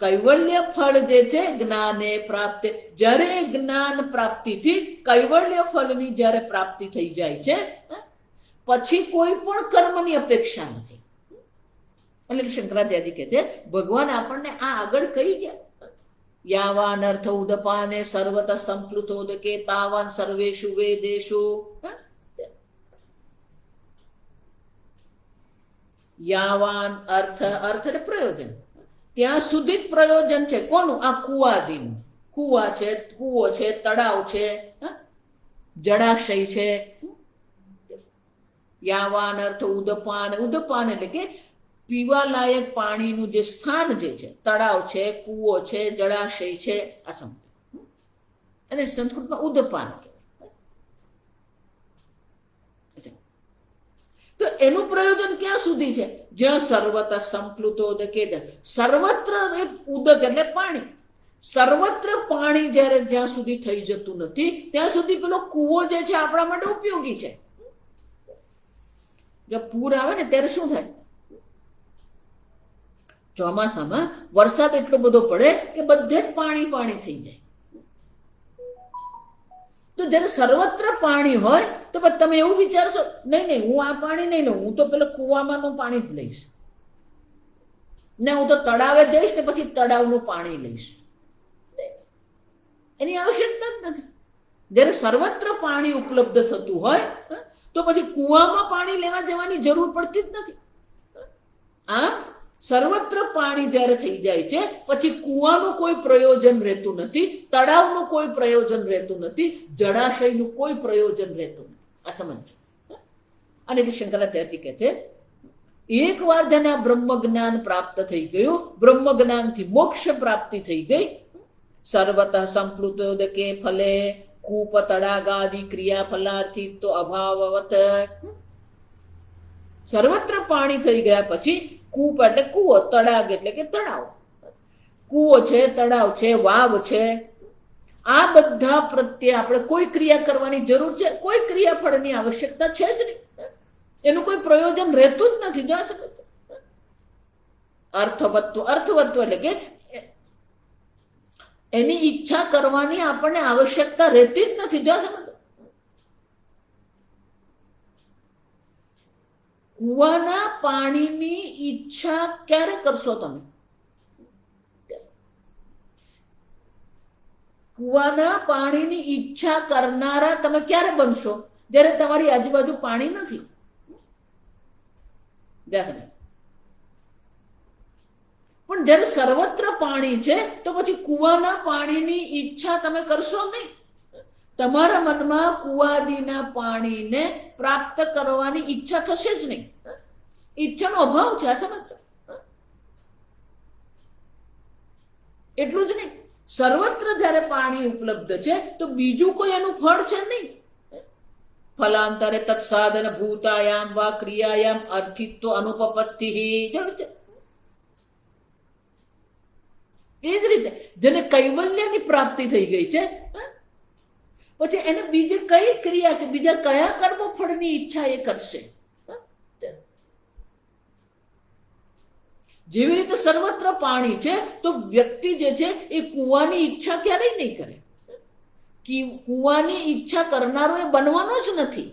કૈવલ્ય ફળ જે છે જ્ઞાને પ્રાપ્તે, જ્યારે જ્ઞાન પ્રાપ્તિથી કૈવલ્ય ફળની જ્યારે પ્રાપ્તિ થઈ જાય છે, પછી કોઈ પણ કર્મની અપેક્ષા નથી. એટલે શંકરાચાર્ય કહે છે ભગવાન આપણને આ આગળ કહી ગયા. યાવાન અર્થ ઉદપાને સર્વત સંપ્લુતોદકે તાવાન સર્વેષુ વેદેષુ. યાવાન અર્થ એટલે પ્રયોજન, ત્યાં સુધી જ પ્રયોજન છે. કોનું? આ કુવાદીનું. કુવા છે, કુવો છે, તળાવ છે, જળાશય છે. યાવાન અર્થ ઉદપાન, ઉદપાન એટલે કે પીવા લાયક પાણીનું જે સ્થાન જે છે, તળાવ છે, કુવો છે, જળાશય છે, આ સમજ. અને સંસ્કૃતમાં ઉદપાન કહેવાય. તો એનું પ્રયોજન ક્યાં સુધી છે? જ્યાં સર્વત સંપ્લુતોદકે, સર્વત્ર ઉદક એટલે પાણી, સર્વત્ર પાણી જ્યાં સુધી થઈ જતું નથી ત્યાં સુધી પેલો કુવો જે છે આપણા માટે ઉપયોગી છે. જો પૂર આવે ને ત્યારે શું થાય? ચોમાસામાં વરસાદ એટલો બધો પડે કે બધે જ પાણી પાણી થઈ જાય. તો જ્યારે સર્વત્ર પાણી હોય તો પછી તમે એવું વિચારશો નહીં હું આ પાણી નહીં લઉં, હું તો પેલા કુવામાંનું પાણી જ લઈશ, ને હું તો તળાવે જઈશ ને પછી તળાવનું પાણી લઈશ. એની આવશ્યકતા જ નથી. જ્યારે સર્વત્ર પાણી ઉપલબ્ધ થતું હોય તો પછી કુવામાં પાણી લેવા જવાની જરૂર પડતી જ નથી. આમ સર્વત્ર પાણી જ્યારે થઈ જાય છે પછી કુવાનું કોઈ પ્રયોજન રહેતું નથી, તળાવનું કોઈ પ્રયોજન રહેતું નથી, જળાશયનું કોઈ પ્રયોજન રહેતું નથી. આ સમજો. અને શંકરાચાર્ય કહે છે એકવાર જેને આ બ્રહ્મ જ્ઞાન પ્રાપ્ત થઈ ગયું, બ્રહ્મ જ્ઞાનથી મોક્ષ પ્રાપ્તિ થઈ ગઈ, સર્વતઃ સંપ્લુતોદકે ફલે કૂપ તડાગાદી ક્રિયા ફલાર્થી તો અભાવવત. સર્વત્ર પાણી થઈ ગયા પછી કૂપ એટલે કૂવો, તડાગ એટલે કે તળાવ, કૂવો છે, તળાવ છે, વાવ છે, આ બધા પ્રત્યે આપણે કોઈ ક્રિયા કરવાની જરૂર છે? કોઈ ક્રિયાફળની આવશ્યકતા છે જ નહીં. એનું કોઈ પ્રયોજન રહેતું જ નથી. જો અર્થવત્વ એટલે કે એની ઈચ્છા કરવાની આપણને આવશ્યકતા રહેતી જ નથી. જો કુવાના પાણીની ઈચ્છા ક્યારે કરશો તમે? કુવાના પાણીની ઈચ્છા કરનારા તમે ક્યારે બનશો? જ્યારે તમારી આજુબાજુ પાણી નથી. પણ જ્યારે સર્વત્ર પાણી છે તો પછી કુવાના પાણીની ઈચ્છા તમે કરશો નહીં. તમારા મનમાં કુવાદીના પાણીને પ્રાપ્ત કરવાની ઈચ્છા થશે જ નહીં. ઈચ્છાનો અભાવ છે. આ સમજો. એટલું જ નહીં, સર્વત્ર જ્યારે પાણી ઉપલબ્ધ છે તો બીજું કોઈ એનું ફળ છે નહીં. ફલાંતરે તત્સાધન ભૂતાયામ વા ક્રિયાયામ અર્થિત્વ અનુપપત્તિ. એ જ રીતે જેને કૈવલ્યની પ્રાપ્તિ થઈ ગઈ છે પછી એને બીજી કઈ ક્રિયા કે બીજા કયા કર્મ ફળની ઈચ્છા એ કરશે? જેવી રીતે સર્વત્ર પાણી છે તો વ્યક્તિ જે છે એ કુવાની ઈચ્છા ક્યારેય નહીં કરે. કુવાની ઈચ્છા કરનારો એ બનવાનો જ નથી.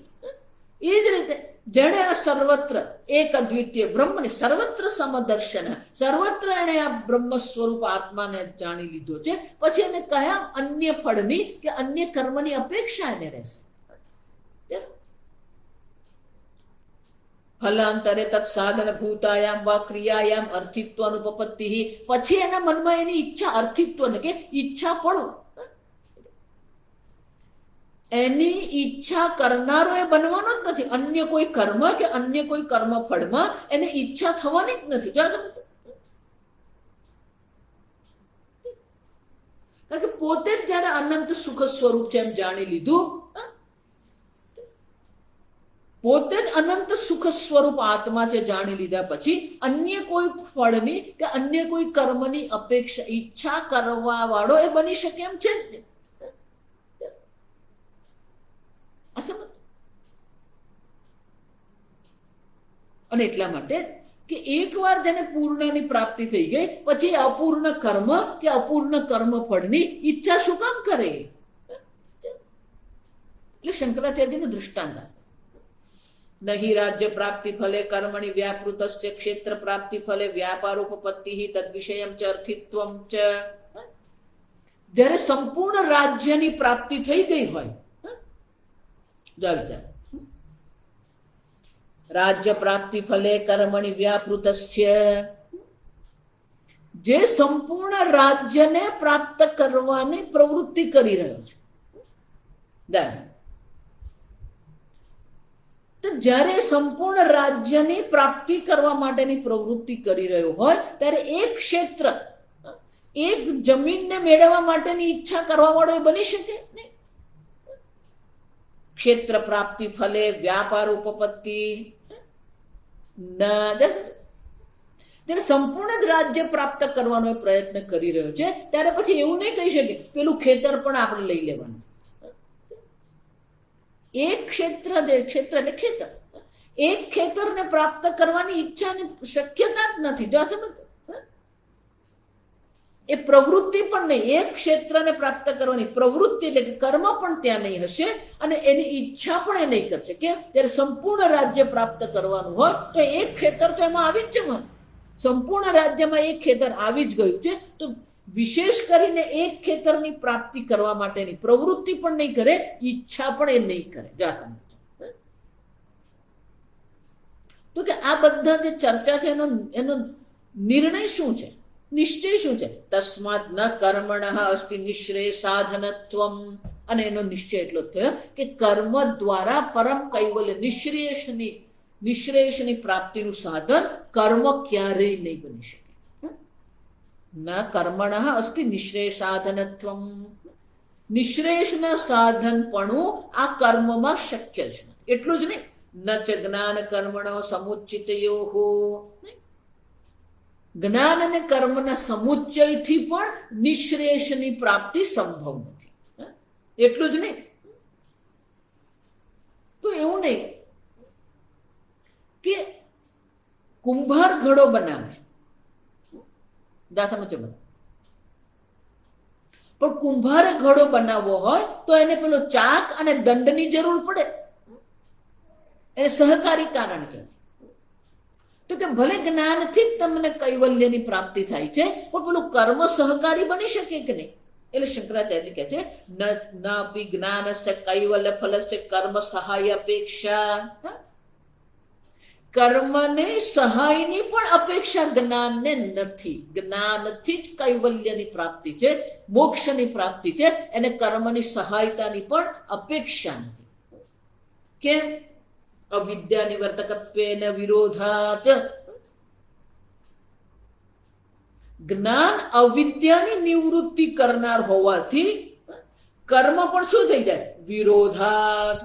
એ જ રીતે જેણે આ સર્વત્ર એક અદ્વિતીય બ્રહ્મને સર્વત્ર સમદર્શન, સર્વત્ર એને આ બ્રહ્મ સ્વરૂપ આત્માને જાણી લીધો છે, પછી એને કયા અન્ય ફળની કે અન્ય કર્મની અપેક્ષા એને રહેશે? ફલાંતરે તત્સાધન ભૂતાયામ વા ક્રિયાયામ અર્થિત્વ અનુપપત્તિ. પછી એના મનમાં એની ઈચ્છા અર્થિત્વ ને કે ઈચ્છા પણ એની ઈચ્છા કરનારો એ બનવાનો જ નથી. અન્ય કોઈ કર્મ કે અન્ય કોઈ કર્મ ફળમાં એને ઈચ્છા થવાની જ નથી. કારણ કે પોતે જ જયારે અનંત સુખ સ્વરૂપ છે એમ જાણી લીધું, પોતે જ અનંત સુખ સ્વરૂપ આત્મા છે જાણી લીધા પછી અન્ય કોઈ ફળની કે અન્ય કોઈ કર્મની અપેક્ષા ઈચ્છા કરવા વાળો એ બની શકે એમ છે જ. અને એટલા માટે કે એકવાર જેને પૂર્ણની પ્રાપ્તિ થઈ ગઈ પછી અપૂર્ણ કર્મ કે અપૂર્ણ કર્મ ફળની ઈચ્છા શું કામ કરે? એટલે શંકરાચાર્યનું દૃષ્ટાંત નહીં રાજ્ય પ્રાપ્તિ ફલે કર્મણી વ્યાપૃતસ્ય ક્ષેત્ર પ્રાપ્તિ ફલે વ્યાપારોપપત્તિ તદ્વિષયમ ચ અર્થિત્વમ ચ. જ્યારે સંપૂર્ણ રાજ્યની પ્રાપ્તિ થઈ ગઈ હોય, રાજ્ય પ્રાપ્તિ ફલે કર્મણી વ્યાપૃતસ્ય, જે સંપૂર્ણ રાજ્યને પ્રાપ્ત કરવાની પ્રવૃત્તિ કરી રહ્યો છે. તો જ્યારે સંપૂર્ણ રાજ્યની પ્રાપ્તિ કરવા માટેની પ્રવૃત્તિ કરી રહ્યો હોય ત્યારે એક ક્ષેત્ર, એક જમીનને મેળવવા માટેની ઈચ્છા કરવા વાળો એ બની શકે નહીં. ક્ષેત્ર પ્રાપ્તિ ફલે વ્યાપાર ઉપપત્તિ. ત્યારે સંપૂર્ણ રાજ્ય પ્રાપ્ત કરવાનો પ્રયત્ન કરી રહ્યો છે ત્યારે પછી એવું નહીં કહી શકે પેલું ખેતર પણ આપણે લઈ લેવાનું. એક ક્ષેત્ર એટલે ખેતર, એક ખેતરને પ્રાપ્ત કરવાની ઈચ્છાની શક્યતા જ નથી. જો સમજ, એ પ્રવૃત્તિ પણ નહીં, એક ક્ષેત્રને પ્રાપ્ત કરવાની પ્રવૃત્તિ એટલે કે કર્મ પણ ત્યાં નહીં હશે અને એની ઈચ્છા પણ એ નહીં કરશે. કેમ? ત્યારે સંપૂર્ણ રાજ્ય પ્રાપ્ત કરવાનું હોય તો એક ખેતર તો એમાં આવી જ જવાનું. સંપૂર્ણ રાજ્યમાં એક ખેતર આવી જ ગયું છે તો વિશેષ કરીને એક ખેતરની પ્રાપ્તિ કરવા માટેની પ્રવૃત્તિ પણ નહીં કરે, ઈચ્છા પણ એ નહીં કરે. જા સમજો તો કે આ બધા જે ચર્ચા છે એનો નિર્ણય શું છે, નિશ્ચય શું છે? તસ્માદ ન કર્મણઃ અસ્તિ નિશ્રેય સાધનત્વમ. અને એનો નિશ્ચય એટલો થયો કે કર્મ દ્વારા પરમ કૈવલ્ય નિશ્રેયસની પ્રાપ્તિનું સાધન કર્મ ક્યારેય નહીં બની શકે. ન કર્મણઃ અસ્તિ નિશ્રેય સાધનત્વમ. નિશ્રેયસના સાધનપણું આ કર્મમાં શક્ય છે. એટલું જ નહીં, ન ચ જ્ઞાન કર્મણો સમુચ્ચિતયોઃ. જ્ઞાન અને કર્મના સમુચ્ચયથી પણ નિશ્રેયસની પ્રાપ્તિ સંભવ નથી. એટલું જ નહીં, તો એવું નહીં કે કુંભાર ઘડો બનાવે, પણ કુંભારે ઘડો બનાવવો હોય તો એને પેલો ચાક અને દંડની જરૂર પડે. એ સહકારી કારણ કે તો કે ભલે જ્ઞાનથી જ તમને કૈવલ્યની પ્રાપ્તિ થાય છે પણ પેલું કર્મ સહકારી બની શકે કે નહીં? એટલે શંકરાચાર્ય કહે છે નાપી જ્ઞાનસ્ય કૈવલ્ય ફલસ્ય કર્મ સહાય અપેક્ષા. કર્મને સહાયની પણ અપેક્ષા જ્ઞાનને નથી. જ્ઞાનથી જ કૈવલ્યની પ્રાપ્તિ છે, મોક્ષની પ્રાપ્તિ છે. એને કર્મની સહાયતાની પણ અપેક્ષા નથી. કેમ? અવિદ્યા નિવર્તકત્વેન વિરોધાત. જ્ઞાન અવિદ્યાની નિવૃત્તિ કરનાર હોવાથી કર્મ પણ શું થઈ જાય? વિરોધાત.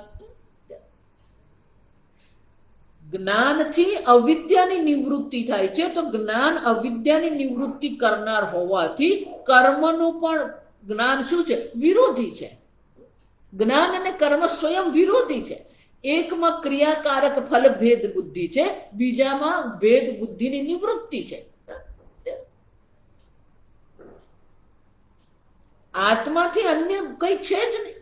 જ્ઞાનથી અવિદ્યાની નિવૃત્તિ થાય છે, તો જ્ઞાન અવિદ્યાની નિવૃત્તિ કરનાર હોવાથી કર્મનું પણ જ્ઞાન શું છે? વિરોધી છે. જ્ઞાન અને કર્મ સ્વયં વિરોધી છે. એકમાં ક્રિયાકારક ફલ ભેદ બુદ્ધિ છે, બીજામાં ભેદ બુદ્ધિની નિવૃત્તિ છે. આત્માથી અન્ય કઈ છે જ નહીં.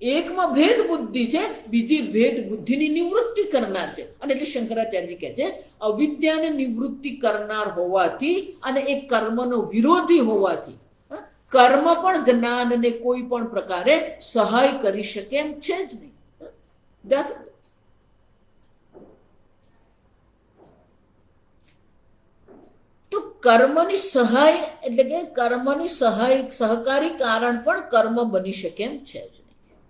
એકમાં ભેદ બુદ્ધિ છે, બીજી ભેદ બુદ્ધિની નિવૃત્તિ કરનાર છે. અને એટલે શંકરાચાર્ય કહે છે અવિદ્યાને નિવૃત્તિ કરનાર હોવાથી અને એ કર્મનો વિરોધી હોવાથી કર્મ પણ જ્ઞાનને કોઈ પણ પ્રકારે સહાય કરી શકે એમ છે જ નહીં. તો કર્મની સહાય એટલે કે કર્મની સહાય સહકારી કારણ પણ કર્મ બની શકે એમ છે જ.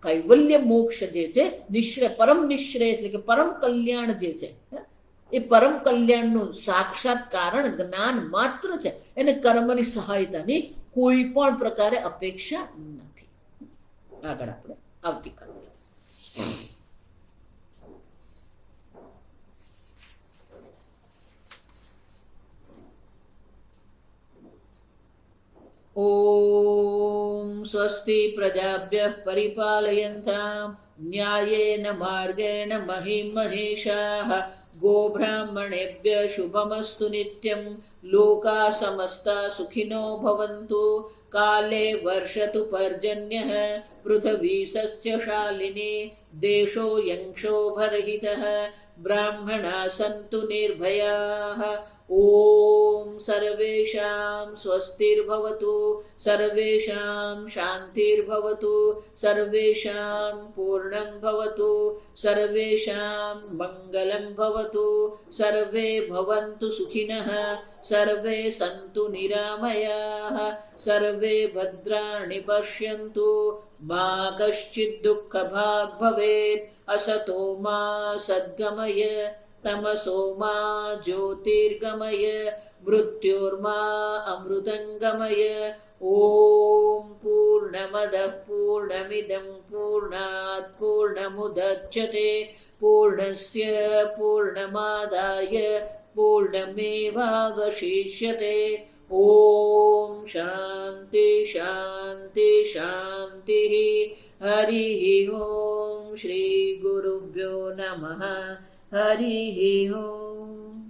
કૈવલ્ય મોક્ષ જે છે, નિશ્રેય પરમ નિશ્રેય એટલે કે પરમ કલ્યાણ જે છે, એ પરમ કલ્યાણનું સાક્ષાત કારણ જ્ઞાન માત્ર છે. એને કર્મની સહાયતાની કોઈ પણ પ્રકારે અપેક્ષા નથી. આગળ આપણે આવતીકાલે. ઓમ સ્વસ્તિ પ્રજાભ્યઃ પરિપાલયન્તાં ન્યાયેન માર્ગેણ મહિં મહેશાઃ ગોબ્રાહ્મણેભ્યઃ શુભમસ્તુ નિત્યં લોકા સમસ્તા સુખિનો ભવन्तु કાલે વર્ષતુ પર્જન્યઃ પૃથ્વી સસ્યશાલિની દેશો યંક્ષોભરહિતઃ બ્રાહ્મણા સन्तુ નિર્ભયાઃ ઓમ સર્વેષાં સ્વસ્તિર્ભવતુ સર્વેષાં શાંતિર્ભવતુ સર્વેષાં પૂર્ણં ભવતુ સર્વેષાં મંગલં ભવતુ સર્વે ભવन्तુ સુખિનઃ સર્વે સन्तુ નિરામયાઃ સર્વે ભદ્રાણિ પશ્યन्तુ મા કશ્ચિદ દુઃખભાગ ભવેत् અસતો મા સદ્ગમય તમસો મા જ્યોતિર્ગમય મૃત્યોર્મા અમૃતંગમય. ઓમ પૂર્ણમદઃ પૂર્ણમિદં પૂર્ણાત પૂર્ણમુદચ્યતે પૂર્ણસ્ય પૂર્ણમાદાય પૂર્ણમેવાવશિષ્યતે. ઓમ શાંતિ શાંતિ શાંતિ. હરિ ઓમ શ્રી ગુરુભ્યો નમઃ. હરિ ઓમ.